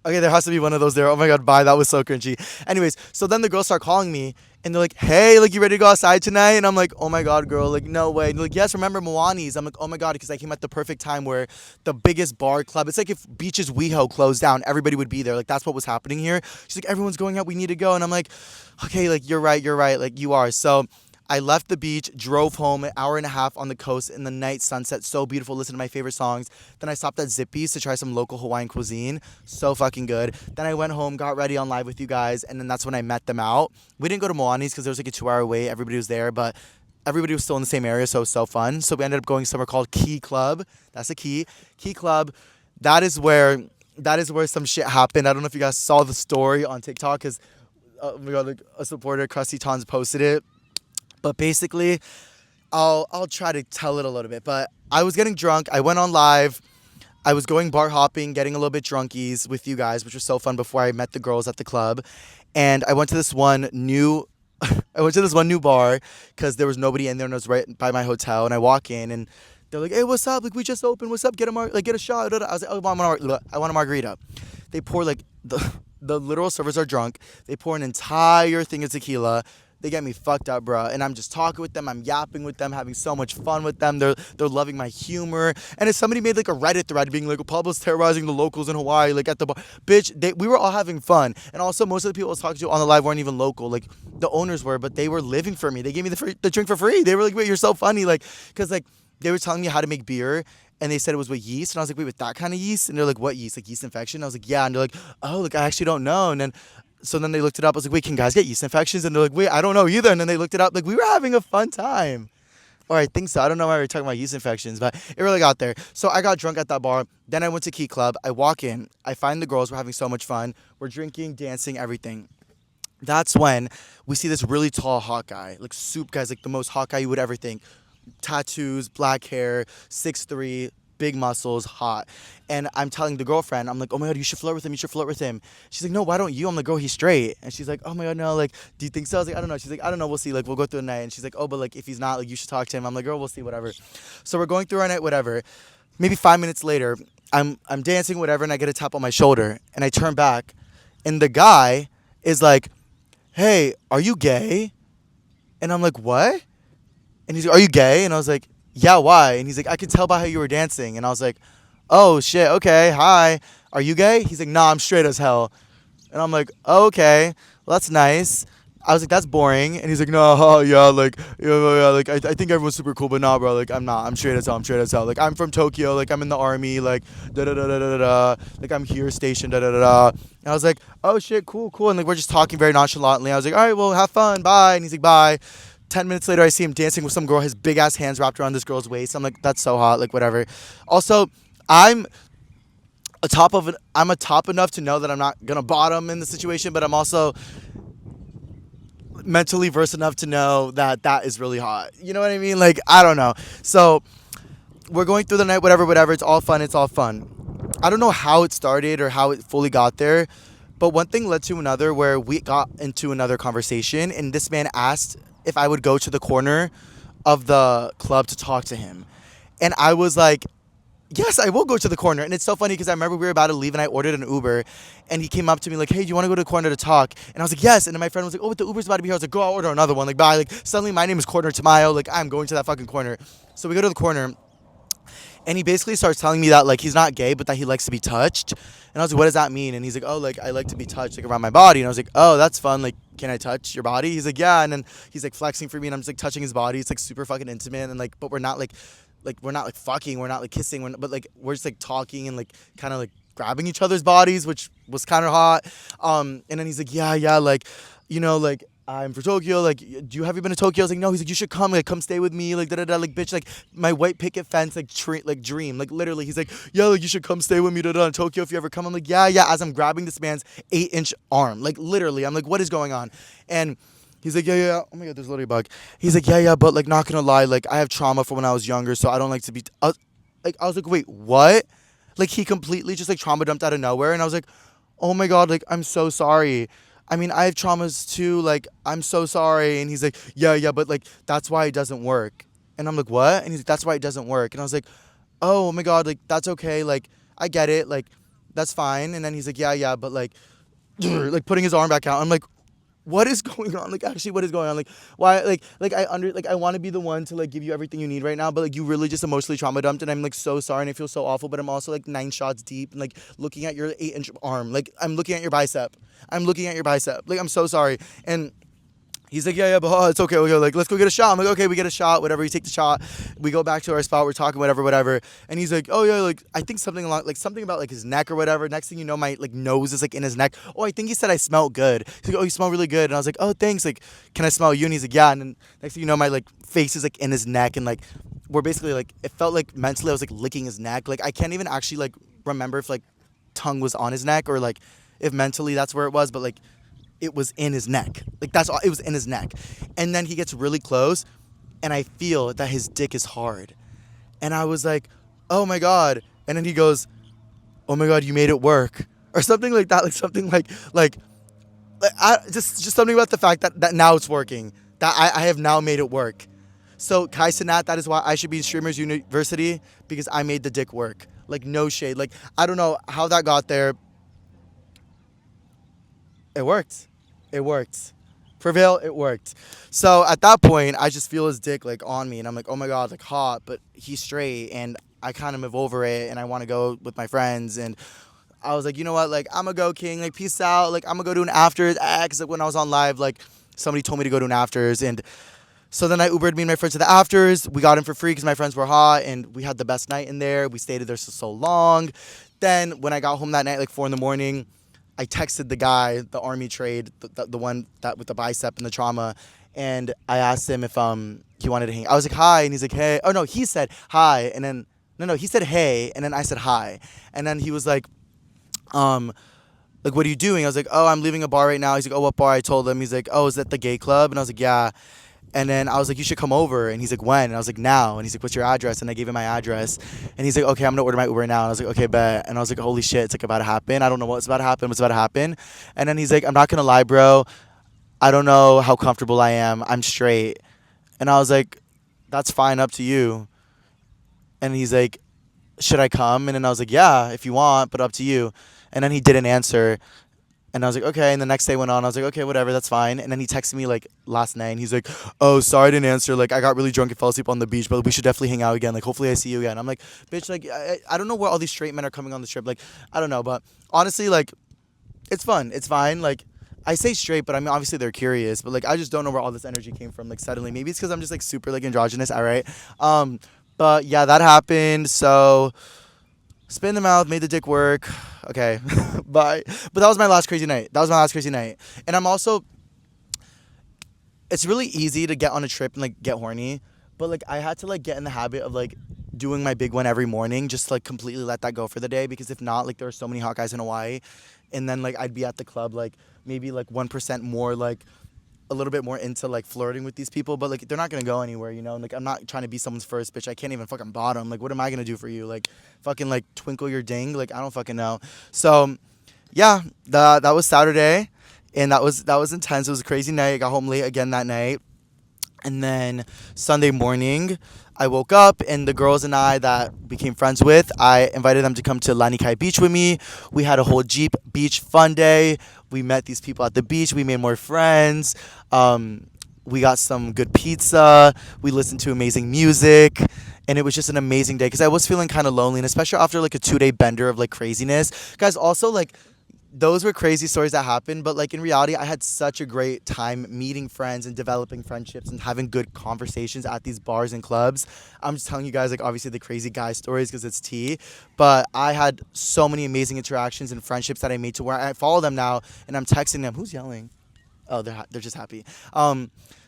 Okay, there has to be one of those there. Oh my god, bye. That was so cringy. Anyways, so then the girls start calling me and they're like, "Hey, like you ready to go outside tonight?" And I'm like, "Oh my god, girl, like no way." And they're like, "Yes, remember Moani's?" I'm like, "Oh my god," because I came at the perfect time where the biggest bar club. It's like if Beaches WeHo closed down, everybody would be there. Like that's what was happening here. She's like, "Everyone's going out. We need to go." And I'm like, "Okay, like you're right. You're right. Like you are." So I left the beach, drove home, an hour and a half on the coast in the night sunset. So beautiful. Listen to my favorite songs. Then I stopped at Zippy's to try some local Hawaiian cuisine. So fucking good. Then I went home, got ready on live with you guys, and then that's when I met them out. We didn't go to Moani's because there was like a 2 hour wait. Everybody was there, but everybody was still in the same area, so it was so fun. So we ended up going somewhere called Key Club. That's a key. Key Club. That is where some shit happened. I don't know if you guys saw the story on TikTok because we got like a supporter, Krusty Tons, posted it. But basically, I'll try to tell it a little bit. But I was getting drunk. I went on live. I was going bar hopping, getting a little bit drunkies with you guys, which was so fun before I met the girls at the club. And I went to this one new I went to this one new bar because there was nobody in there and it was right by my hotel. And I walk in and they're like, "Hey, what's up? Like we just opened. What's up? Get a shot." I was like, "Oh, I want a margarita." They pour like the literal servers are drunk. They pour an entire thing of tequila. They get me fucked up, bro. And I'm just talking with them. I'm yapping with them, having so much fun with them. They're loving my humor. And if somebody made like a Reddit thread being like, "Pablo's terrorizing the locals in Hawaii, like at the bar," bitch, we were all having fun. And also, most of the people I was talking to on the live weren't even local. Like the owners were, but they were living for me. They gave me the drink for free. They were like, "Wait, you're so funny," like, cause like they were telling me how to make beer. And they said it was with yeast, and I was like, "Wait, with that kind of yeast?" And they're like, "What yeast? Like yeast infection?" I was like, "Yeah." And they're like, "Oh, like I actually don't know." And then so then they looked it up. I was like, "Wait, can guys get yeast infections?" And they're like, "Wait, I don't know either." And then they looked it up. Like we were having a fun time. Or I think so. I don't know why we were talking about yeast infections, but it really got there. So I got drunk at that bar. Then I went to Key Club. I walk in. I find the girls. We're having so much fun. We're drinking, dancing, everything. That's when we see this really tall hot guy, like soup guy's like the most hot guy you would ever think. Tattoos, black hair, 6'3", big muscles, hot. And I'm telling the girlfriend, I'm like, "Oh my god, you should flirt with him. You should flirt with him." She's like, "No, why don't you?" I'm like, "Girl, he's straight." And she's like, "Oh my god, no. Like, do you think so?" I was like, "I don't know." She's like, "I don't know. We'll see. Like, we'll go through the night." And she's like, "Oh, but like, if he's not, like, you should talk to him." I'm like, "Girl, we'll see. Whatever." So we're going through our night, whatever. Maybe 5 minutes later, I'm dancing, whatever, and I get a tap on my shoulder, and I turn back, and the guy is like, "Hey, are you gay?" And I'm like, "What?" And he's like, "Are you gay?" And I was like, "Yeah, why?" And he's like, "I could tell by how you were dancing." And I was like, "Oh, shit, okay, hi. Are you gay?" He's like, "Nah, I'm straight as hell." And I'm like, "Oh, okay, well, that's nice." I was like, "That's boring." And he's like, "No, yeah, like, yeah, like, I think everyone's super cool, but nah, bro, like, I'm not. I'm straight as hell. I'm straight as hell. Like, I'm from Tokyo. Like, I'm in the army. Like, da da da da da da. Like, I'm here stationed. Da da da da." And I was like, "Oh shit, cool, cool." And like, we're just talking very nonchalantly. I was like, "All right, well, have fun. Bye." And he's like, "Bye." 10 minutes later, I see him dancing with some girl. His big ass hands wrapped around this girl's waist. I'm like, "That's so hot." Like, whatever. Also, I'm I'm a top enough to know that I'm not gonna bottom in the situation, but I'm also mentally versed enough to know that that is really hot. You know what I mean? Like, I don't know. So we're going through the night, whatever, whatever. It's all fun. It's all fun. I don't know how it started or how it fully got there, but one thing led to another where we got into another conversation, and this man asked if I would go to the corner of the club to talk to him. And I was like, "Yes, I will go to the corner." And it's so funny because I remember we were about to leave and I ordered an Uber, and he came up to me like, "Hey, do you want to go to the corner to talk?" And I was like, "Yes." And then my friend was like, "Oh, but the Uber's about to be here." I was like, "Go, I'll order another one." Like, bye. Like, suddenly my name is Corner Tamayo. Like, I'm going to that fucking corner. So we go to the corner. And he basically starts telling me that like he's not gay, but that he likes to be touched. And I was like, what does that mean? And he's like, oh, like I like to be touched like around my body. And I was like, oh, that's fun. Like, can I touch your body? He's like, yeah. And then he's like flexing for me, and I'm just like touching his body. It's like super fucking intimate, and like, but we're not like we're not like fucking, we're not like kissing, but like we're just like talking and like kind of like grabbing each other's bodies, which was kind of hot. And then he's like, yeah, like, like I'm for Tokyo. Like, do you have you been to Tokyo? I was like, no. He's like, you should come. Like, come stay with me. Like, da da da. Like, bitch. Like, my white picket fence. Like, like dream. Like, literally. He's like, yeah. Like, you should come stay with me. Da da. In Tokyo, if you ever come. I'm like, yeah. As I'm grabbing this man's 8-inch arm. Like, literally. I'm like, what is going on? And he's like, yeah. Oh my god, there's a little bug. He's like, yeah. But like, not gonna lie. Like, I have trauma from when I was younger, so I don't like to be. I was like, wait, what? Like, he completely just like trauma dumped out of nowhere, and I was like, oh my god, like, I'm so sorry. I mean, I have traumas too. Like, I'm so sorry. And he's like, yeah, but like, that's why it doesn't work. And I'm like, what? And he's like, that's why it doesn't work. And I was like, oh my god, like, that's okay. Like, I get it. Like, that's fine. And then he's like, yeah, but like, like putting his arm back out. I'm like, what is going on? Like, actually, what is going on? Like, why? I want to be the one to like give you everything you need right now, but like you really just emotionally trauma dumped, and I'm like so sorry, and I feel so awful, but I'm also like 9 shots deep, and like looking at your 8-inch arm, like I'm looking at your bicep, like I'm so sorry, and he's like, yeah, but it's okay. We go, like, let's go get a shot. I'm like, okay, we get a shot, whatever. We take the shot. We go back to our spot. We're talking, whatever. And he's like, oh, yeah, like, I think something about, like, his neck or whatever. Next thing you know, my, like, nose is, like, in his neck. Oh, I think he said I smelled good. He's like, oh, you smell really good. And I was like, oh, thanks. Like, can I smell you? And he's like, yeah. And then next thing you know, my, like, face is, like, in his neck. And, like, we're basically, like, it felt like mentally I was, like, licking his neck. Like, I can't even actually, like, remember if, like, tongue was on his neck or, like, if mentally that's where it was. But, like, it was in his neck. Like, that's all. It was in his neck. And then he gets really close, and I feel that his dick is hard. And I was like, oh my god. And then he goes, oh my god, you made it work, or something like that. Like something like just something about the fact that now it's working. That I have now made it work. So Kai Sinat, that is why I should be in Streamers University, because I made the dick work. Like, no shade. Like, I don't know how that got there. It worked. Prevail, it worked. So at that point, I just feel his dick like on me, and I'm like, oh my god, like hot, but he's straight, and I kind of move over it, and I want to go with my friends, and I was like, you know what, like I'm gonna go, King, like peace out, like I'm gonna go do an afters. Cause like when I was on live, like somebody told me to go to an afters, and so then I Ubered me and my friends to the afters. We got in for free because my friends were hot, and we had the best night in there. We stayed there so long. Then when I got home that night, like 4 a.m, I texted the guy, the army trade, the one that with the bicep and the trauma, and I asked him if he wanted to hang. I was like, hi, and he's like, hey. Oh no, he said hi, and then no, he said hey, and then I said hi, and then he was like, like, what are you doing? I was like, oh, I'm leaving a bar right now. He's like, oh, what bar? I told him. He's like, oh, is that the gay club? And I was like, yeah. And then I was like, you should come over. And he's like, when? And I was like, now. And he's like, what's your address? And I gave him my address. And he's like, okay, I'm going to order my Uber now. And I was like, okay, bet. And I was like, holy shit, it's like about to happen. I don't know what's about to happen. And then he's like, I'm not going to lie, bro. I don't know how comfortable I am. I'm straight. And I was like, that's fine, up to you. And he's like, should I come? And then I was like, yeah, if you want, but up to you. And then he didn't answer. And I was like, okay. And the next day went on. I was like, okay, whatever, that's fine. And then he texted me like last night, and he's like, oh, sorry I didn't answer. Like, I got really drunk and fell asleep on the beach, but we should definitely hang out again. Like, hopefully I see you again. I'm like, bitch, like, I don't know where all these straight men are coming on this trip. Like, I don't know. But honestly, like, it's fun. It's fine. Like, I say straight, but I mean, obviously they're curious. But like, I just don't know where all this energy came from. Like, suddenly. Maybe it's because I'm just like super like androgynous. All right. But yeah, that happened. So spin the mouth, made the dick work. Okay, bye. But that was my last crazy night. And I'm also, it's really easy to get on a trip and like get horny, but like I had to like get in the habit of like doing my big one every morning, just to, like completely let that go for the day, because if not, like there are so many hot guys in Hawaii, and then like I'd be at the club like maybe like 1% more like a little bit more into like flirting with these people, but like they're not gonna go anywhere, you know. And, like, I'm not trying to be someone's first bitch. I can't even fucking bottom. Like, what am I gonna do for you? Like, fucking like twinkle your ding? Like, I don't fucking know. So, yeah, that was Saturday, and that was intense. It was a crazy night. I got home late again that night, and then Sunday morning, I woke up, and the girls and I that became friends with, I invited them to come to Lanikai Beach with me. We had a whole Jeep beach fun day. We met these people at the beach. We made more friends. We got some good pizza. We listened to amazing music. and it was just an amazing day because I was feeling kind of lonely, and especially after like a 2 day bender of like craziness. Guys, also like those were crazy stories that happened, but like in reality, I had such a great time meeting friends and developing friendships and having good conversations at these bars and clubs. I'm just telling you guys, like, obviously the crazy guy stories because it's tea, but I had so many amazing interactions and friendships that I made to where I follow them now and I'm texting them. Who's yelling? Oh, they're just happy.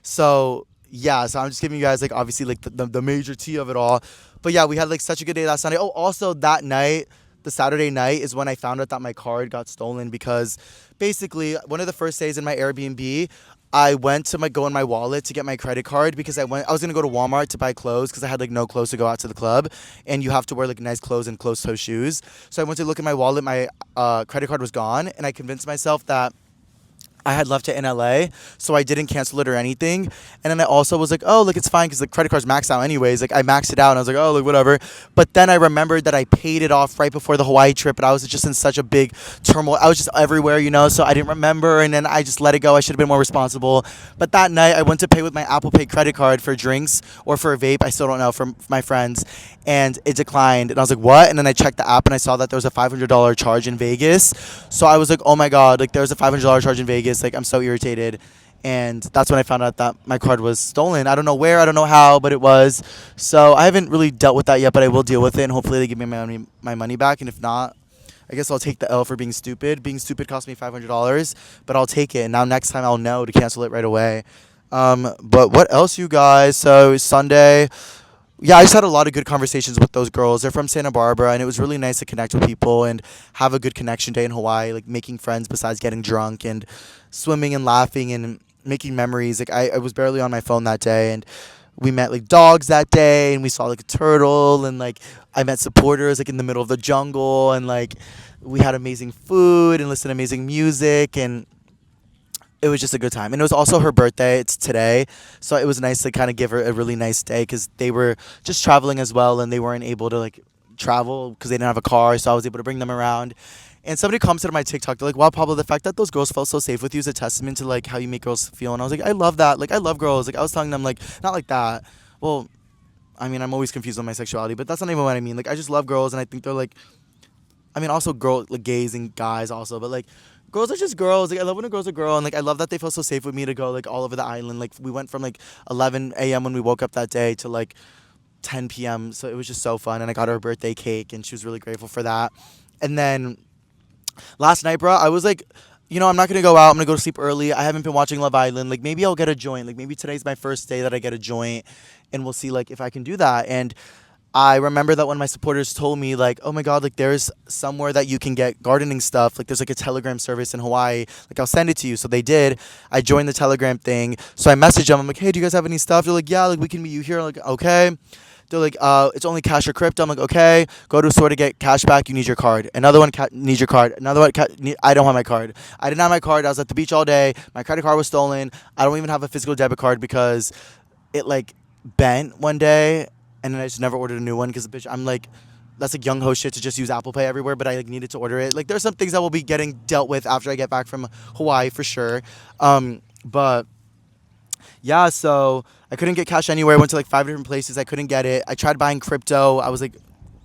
So yeah, so I'm just giving you guys like obviously like the major tea of it all. But yeah, we had like such a good day last Sunday. Oh, also that night, the Saturday night is when I found out that my card got stolen because basically one of the first days in my Airbnb, I went to go in my wallet to get my credit card because I was gonna go to Walmart to buy clothes because I had like no clothes to go out to the club, and you have to wear like nice clothes and closed toe shoes. So I went to look at my wallet, my credit card was gone, and I convinced myself that I had left it in LA, so I didn't cancel it or anything. And then I also was like, oh, look, it's fine because the credit card's maxed out anyways. Like, I maxed it out, and I was like, oh, like, whatever. But then I remembered that I paid it off right before the Hawaii trip, and I was just in such a big turmoil. I was just everywhere, so I didn't remember, and then I just let it go. I should have been more responsible. But that night, I went to pay with my Apple Pay credit card for drinks or for a vape. I still don't know, from my friends. And it declined. And I was like, what? And then I checked the app, and I saw that there was a $500 charge in Vegas. So I was like, oh my God, like, there's a $500 charge in Vegas. Like, I'm so irritated. And that's when I found out that my card was stolen. I don't know where, I don't know how, but it was. So I haven't really dealt with that yet, but I will deal with it. And hopefully they give me my money back. And if not, I guess I'll take the L for being stupid. Being stupid cost me $500, but I'll take it. And now next time I'll know to cancel it right away. But what else, you guys? So Sunday, yeah, I just had a lot of good conversations with those girls. They're from Santa Barbara, and it was really nice to connect with people and have a good connection day in Hawaii, like making friends besides getting drunk and swimming and laughing and making memories. Like, I was barely on my phone that day, and we met like dogs that day, and we saw like a turtle, and like I met supporters like in the middle of the jungle, and like we had amazing food and listened to amazing music, and it was just a good time. And it was also her birthday. It's today. So it was nice to kind of give her a really nice day because they were just traveling as well, and they weren't able to like travel because they didn't have a car. So I was able to bring them around. And somebody commented on my TikTok. They're like, wow, Pablo, the fact that those girls felt so safe with you is a testament to like how you make girls feel. And I was like, I love that. Like, I love girls. Like, I was telling them like, not like that. Well, I mean, I'm always confused on my sexuality, but that's not even what I mean. Like, I just love girls, and I think they're like, I mean, also like gays and guys also, but like girls are just girls. Like, I love when a girl's a girl, and like I love that they feel so safe with me to go like all over the island. Like, we went from like 11 a.m. when we woke up that day to like 10 p.m. So it was just so fun, and I got her a birthday cake, and she was really grateful for that. And then last night, bro, I was like, I'm not gonna go out. I'm gonna go to sleep early. I haven't been watching Love Island. Like, maybe I'll get a joint. Like, maybe today's my first day that I get a joint, and we'll see like if I can do that. And I remember that when my supporters told me like, oh my God, like there's somewhere that you can get gardening stuff. Like, there's like a Telegram service in Hawaii. Like, I'll send it to you. So they did. I joined the Telegram thing. So I messaged them. I'm like, hey, do you guys have any stuff? They're like, yeah, like we can meet you here. I'm like, okay. They're like, it's only cash or crypto. I'm like, okay. Go to a store to get cash back. You need your card. Another one needs your card. Another one, I don't have my card. I didn't have my card. I was at the beach all day. My credit card was stolen. I don't even have a physical debit card because it like bent one day, and then I just never ordered a new one because bitch, I'm like, that's like young ho shit to just use Apple Pay everywhere, but I like needed to order it. Like, there's some things that will be getting dealt with after I get back from Hawaii for sure. But yeah, so I couldn't get cash anywhere. I went to like 5 different places. I couldn't get it. I tried buying crypto. I was like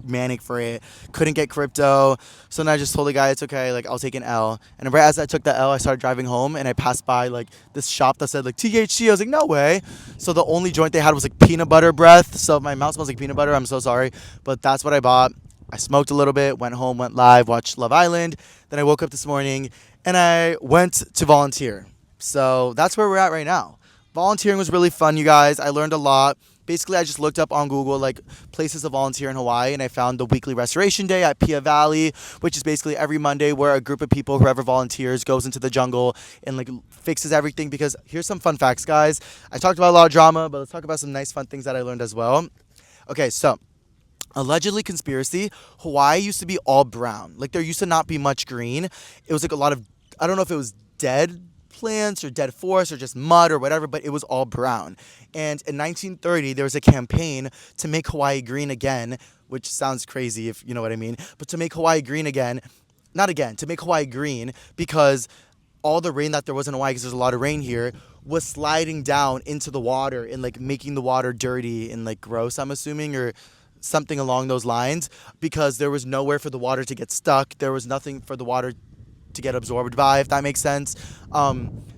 manic for it. Couldn't get crypto. So then I just told the guy, it's okay, like I'll take an L. And right as I took the L, I started driving home, and I passed by like this shop that said like THC. I was like, no way. So the only joint they had was like peanut butter breath. So my mouth smells like peanut butter. I'm so sorry. But that's what I bought. I smoked a little bit, went home, went live, watched Love Island. Then I woke up this morning and I went to volunteer. So that's where we're at right now. Volunteering was really fun, you guys. I learned a lot. Basically, I just looked up on Google like places to volunteer in Hawaii, and I found the weekly restoration day at Pia Valley, which is basically every Monday where a group of people, whoever volunteers, goes into the jungle and like fixes everything. Because here's some fun facts, guys. I talked about a lot of drama, but let's talk about some nice fun things that I learned as well. Okay, so allegedly conspiracy, Hawaii used to be all brown. Like, there used to not be much green. It was like a lot of, I don't know if it was dead plants or dead forests or just mud or whatever, but it was all brown. And in 1930, there was a campaign to make Hawaii green again, which sounds crazy if you know what I mean, but to make Hawaii green again, not again, to make Hawaii green because all the rain that there was in Hawaii, because there's a lot of rain here, was sliding down into the water and like making the water dirty and like gross, I'm assuming, or something along those lines, because there was nowhere for the water to get stuck. There was nothing for the water to get absorbed by, if that makes sense.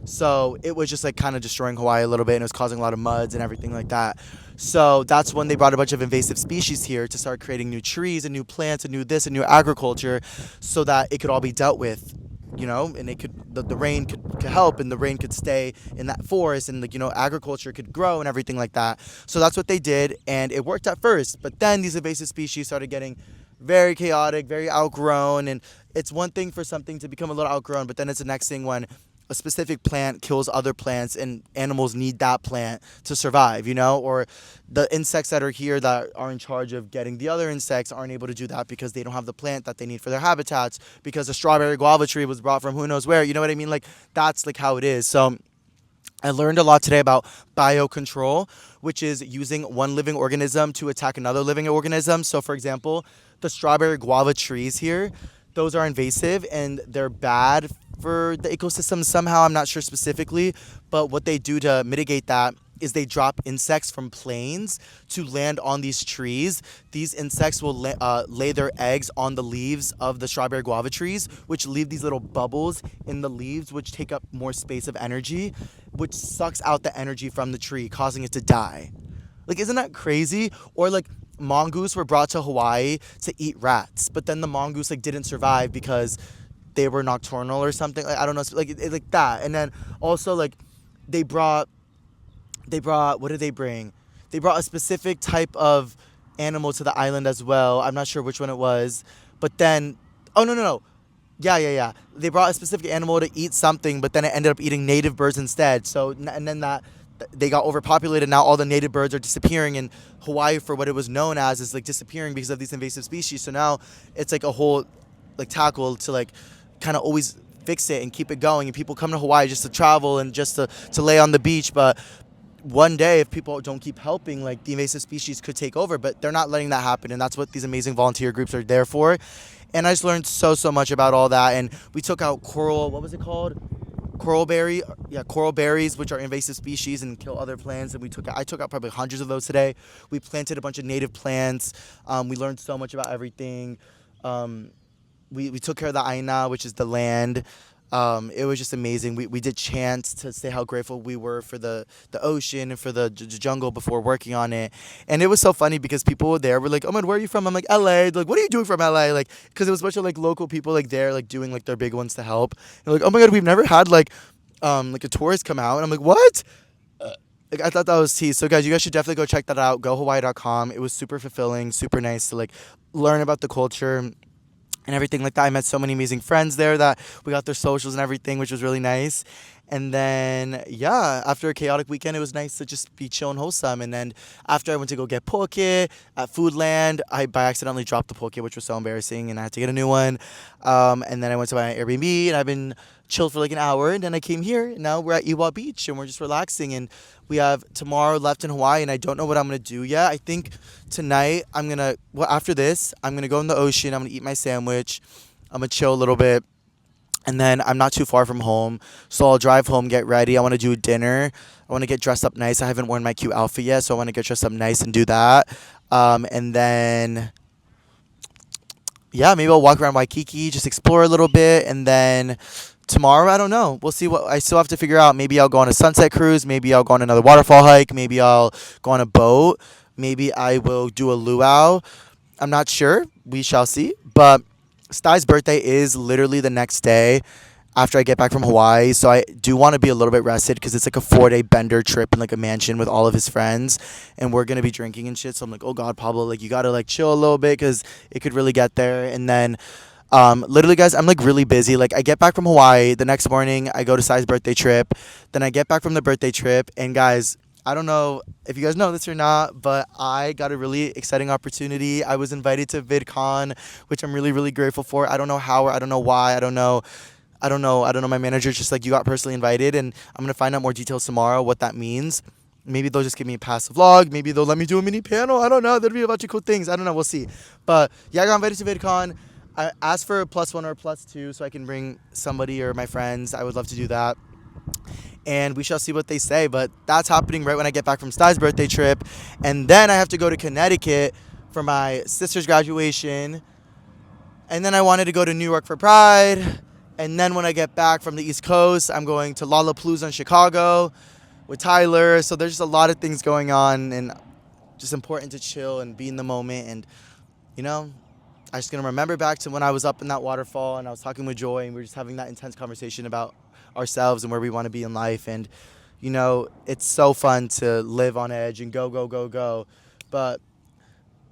So it was just like kind of destroying Hawaii a little bit, and it was causing a lot of muds and everything like that. So that's when they brought a bunch of invasive species here to start creating new trees and new plants and new this and new agriculture, so that it could all be dealt with, and it could the rain could help, and the rain could stay in that forest, and like agriculture could grow and everything like that. So that's what they did, and it worked at first, but then these invasive species started getting very chaotic, very outgrown, and it's one thing for something to become a little outgrown, but then it's the next thing when a specific plant kills other plants and animals need that plant to survive, or the insects that are here that are in charge of getting the other insects aren't able to do that because they don't have the plant that they need for their habitats, because a strawberry guava tree was brought from who knows where, you know what I mean? Like, that's like how it is. So I learned a lot today about biocontrol, which is using one living organism to attack another living organism. So, for example, the strawberry guava trees here, those are invasive and they're bad for the ecosystem somehow. I'm not sure specifically, but what they do to mitigate that is they drop insects from planes to land on these trees. These insects will lay their eggs on the leaves of the strawberry guava trees, which leave these little bubbles in the leaves, which take up more space of energy, which sucks out the energy from the tree, causing it to die. Like, isn't that crazy? Or like, mongoose were brought to Hawaii to eat rats, but then the mongoose like didn't survive because they were nocturnal or something. Like, I don't know, like that. And then also like they brought what did they bring? They brought a specific type of animal to the island as well. I'm not sure which one it was, but then oh no. Yeah. They brought a specific animal to eat something, but then it ended up eating native birds instead. So, and then that they got overpopulated. Now all the native birds are disappearing, and Hawaii, for what it was known as, is like disappearing because of these invasive species. So now it's like a whole like tackle to like kind of always fix it and keep it going. And people come to Hawaii just to travel and just to lay on the beach, but one day, if people don't keep helping, like, the invasive species could take over, but they're not letting that happen, and that's what these amazing volunteer groups are there for. And I just learned so much about all that, and we took out coral, what was it called? Coral berries, which are invasive species and kill other plants, and I took out probably hundreds of those today. We planted a bunch of native plants. We learned so much about everything. We took care of the aina, which is the land. It was just amazing. We did chants to say how grateful we were for the ocean and for the jungle before working on it. And it was so funny because people there were like, "Oh man, where are you from?" I'm like, "LA." They're like, "What are you doing from LA?" Like, because it was a bunch of like local people like there, like doing like their big ones to help. And like, "Oh my god, we've never had like a tourist come out." And I'm like, "What?" Like, I thought that was tea. So guys, you guys should definitely go check that out. GoHawaii.com. It was super fulfilling, super nice to like learn about the culture and everything like that. I met so many amazing friends there that we got their socials and everything, which was really nice. And then, yeah, after a chaotic weekend, it was nice to just be chill and wholesome. And then after I went to go get poke at Foodland, I by accidentally dropped the poke, which was so embarrassing, and I had to get a new one. And then I went to my Airbnb, and I've been chilled for like an hour, and then I came here, and now we're at Iwa Beach, and we're just relaxing. And we have tomorrow left in Hawaii, and I don't know what I'm going to do yet. I think tonight after this, I'm going to go in the ocean. I'm going to eat my sandwich. I'm going to chill a little bit. And then I'm not too far from home, so I'll drive home, get ready. I want to do dinner. I want to get dressed up nice. I haven't worn my cute outfit yet, so I want to get dressed up nice and do that. And then, yeah, maybe I'll walk around Waikiki, just explore a little bit. And then tomorrow, I don't know. We'll see what I still have to figure out. Maybe I'll go on a sunset cruise. Maybe I'll go on another waterfall hike. Maybe I'll go on a boat. Maybe I will do a luau. I'm not sure. We shall see. But Stai's birthday is literally the next day after I get back from Hawaii. So I do want to be a little bit rested because it's like a 4-day bender trip in like a mansion with all of his friends. And we're going to be drinking and shit. So I'm like, oh God, Pablo, like you got to like chill a little bit because it could really get there. And then literally, guys, I'm like really busy. Like I get back from Hawaii. The next morning, I go to Stai's birthday trip. Then I get back from the birthday trip. And guys, I don't know if you guys know this or not, but I got a really exciting opportunity. I was invited to VidCon, which I'm really, really grateful for. I don't know how or I don't know why. I don't know. My manager's just like, you got personally invited, and I'm going to find out more details tomorrow what that means. Maybe they'll just give me a pass vlog. Maybe they'll let me do a mini panel. I don't know. There'll be a bunch of cool things. I don't know. We'll see. But yeah, I got invited to VidCon. I asked for a +1 or a +2 so I can bring somebody or my friends. I would love to do that. and we shall see what they say. But that's happening right when I get back from Sty's birthday trip, and then I have to go to Connecticut for my sister's graduation, and then I wanted to go to New York for Pride, and then when I get back from the East Coast, I'm going to Lollapalooza in Chicago with Tyler. So there's just a lot of things going on, and just important to chill and be in the moment. And you know, I just gonna remember back to when I was up in that waterfall and I was talking with Joy, and we were just having that intense conversation about ourselves and where we want to be in life. And you know, it's so fun to live on edge and go, go, go, go, but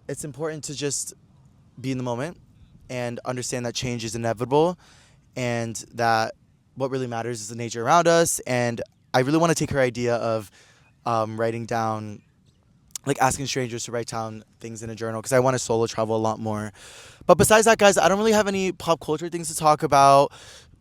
it's important to just be in the moment and understand that change is inevitable, and that what really matters is the nature around us. And I really want to take her idea of writing down, like asking strangers to write down things in a journal, because I want to solo travel a lot more. But besides that, guys, I don't really have any pop culture things to talk about.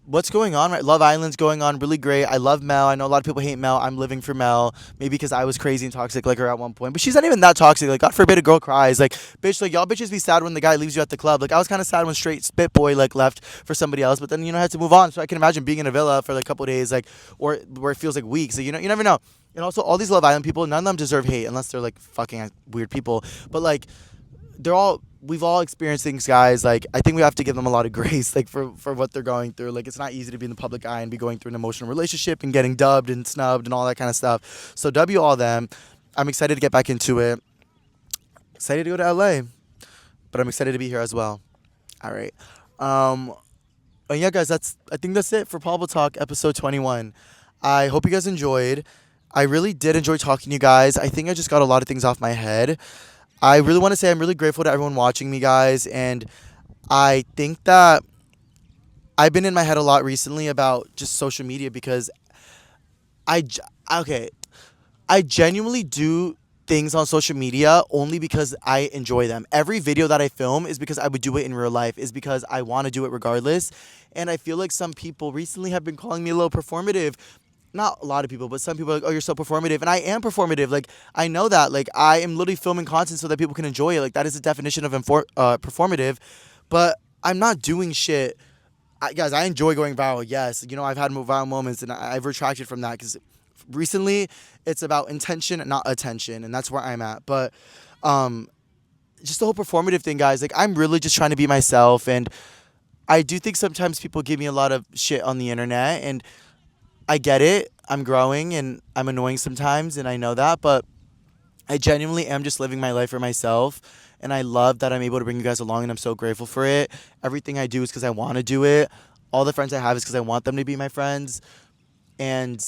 What's going on, right? Love Island's going on really great. I love Mel. I know a lot of people hate Mel. I'm living for Mel. Maybe because I was crazy and toxic like her at one point. But she's not even that toxic. Like, God forbid a girl cries. Like, bitch, like, y'all bitches be sad when the guy leaves you at the club. Like, I was kind of sad when Straight Spit Boy, like, left for somebody else. But then, you know, I had to move on. So I can imagine being in a villa for, like, a couple of days, like, or where it feels like weeks. So, you know, you never know. And also, all these Love Island people, none of them deserve hate unless they're, like, fucking weird people. But, like, we've all experienced things, guys. Like, I think we have to give them a lot of grace, like, for what they're going through. Like, it's not easy to be in the public eye and be going through an emotional relationship and getting dubbed and snubbed and all that kind of stuff. So W all them. I'm excited to get back into it. Excited to go to LA, but I'm excited to be here as well. All right. And yeah, guys, I think that's it for Pablo Talk episode 21. I hope you guys enjoyed. I really did enjoy talking to you guys. I think I just got a lot of things off my head. I really want to say I'm really grateful to everyone watching me, guys. And I think that I've been in my head a lot recently about just social media, because okay, I genuinely do things on social media only because I enjoy them. Every video that I film is because I would do it in real life, is because I want to do it regardless. And I feel like some people recently have been calling me a little performative. Not a lot of people, but some people are like, oh, you're so performative. And I am performative. Like, I know that. Like, I am literally filming content so that people can enjoy it. Like, that is the definition of performative. But I'm not doing shit. Guys, I enjoy going viral. Yes. You know, I've had viral moments, and I've retracted from that, because recently it's about intention, not attention. And that's where I'm at. But just the whole performative thing, guys, like, I'm really just trying to be myself. And I do think sometimes people give me a lot of shit on the internet, and I get it. I'm growing and I'm annoying sometimes, and I know that, but I genuinely am just living my life for myself, and I love that I'm able to bring you guys along, and I'm so grateful for it. Everything I do is because I want to do it. All the friends I have is because I want them to be my friends, and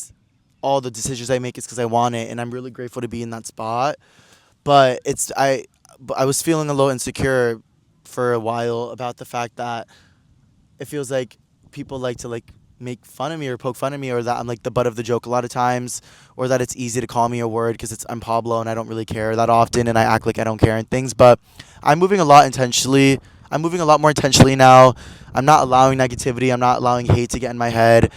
all the decisions I make is because I want it, and I'm really grateful to be in that spot. But I was feeling a little insecure for a while about the fact that it feels like people like to, like, make fun of me or poke fun of me, or that I'm like the butt of the joke a lot of times, or that it's easy to call me a word because I'm Pablo and I don't really care that often, and I act like I don't care and things. But I'm moving a lot intentionally. I'm moving a lot more intentionally now. I'm not allowing negativity. I'm not allowing hate to get in my head.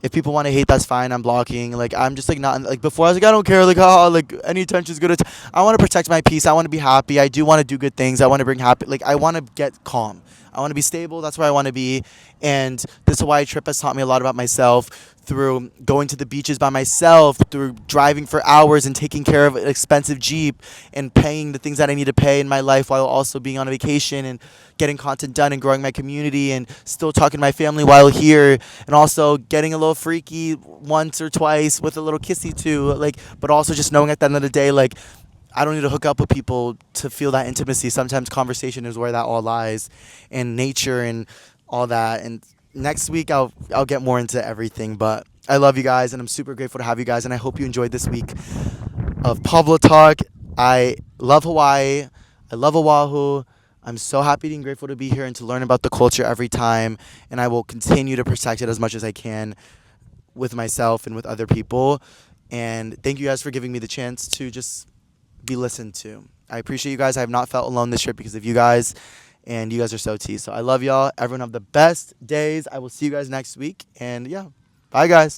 If people want to hate, that's fine. I'm blocking. Like, I'm just, like, not, like, before I was like, I don't care. Like, like, any attention is good. I want to protect my peace. I want to be happy. I do want to do good things. I want to bring happy. Like, I want to get calm. I want to be stable. That's where I want to be. And this Hawaii trip has taught me a lot about myself, through going to the beaches by myself, through driving for hours and taking care of an expensive Jeep and paying the things that I need to pay in my life, while also being on a vacation and getting content done and growing my community, and still talking to my family while here, and also getting a little freaky once or twice with a little kissy too. Like, but also just knowing at the end of the day, like, I don't need to hook up with people to feel that intimacy. Sometimes conversation is where that all lies, and nature and all that. And next week I'll get more into everything. But I love you guys, and I'm super grateful to have you guys, and I hope you enjoyed this week of Pablo Talk. I love Hawaii. I love Oahu. I'm so happy and grateful to be here and to learn about the culture every time, and I will continue to protect it as much as I can with myself and with other people. And thank you guys for giving me the chance to just be listened to. I appreciate you guys. I have not felt alone this trip because of you guys, and you guys are so tea. So I love y'all. Everyone have the best days. I will see you guys next week, and yeah, bye guys.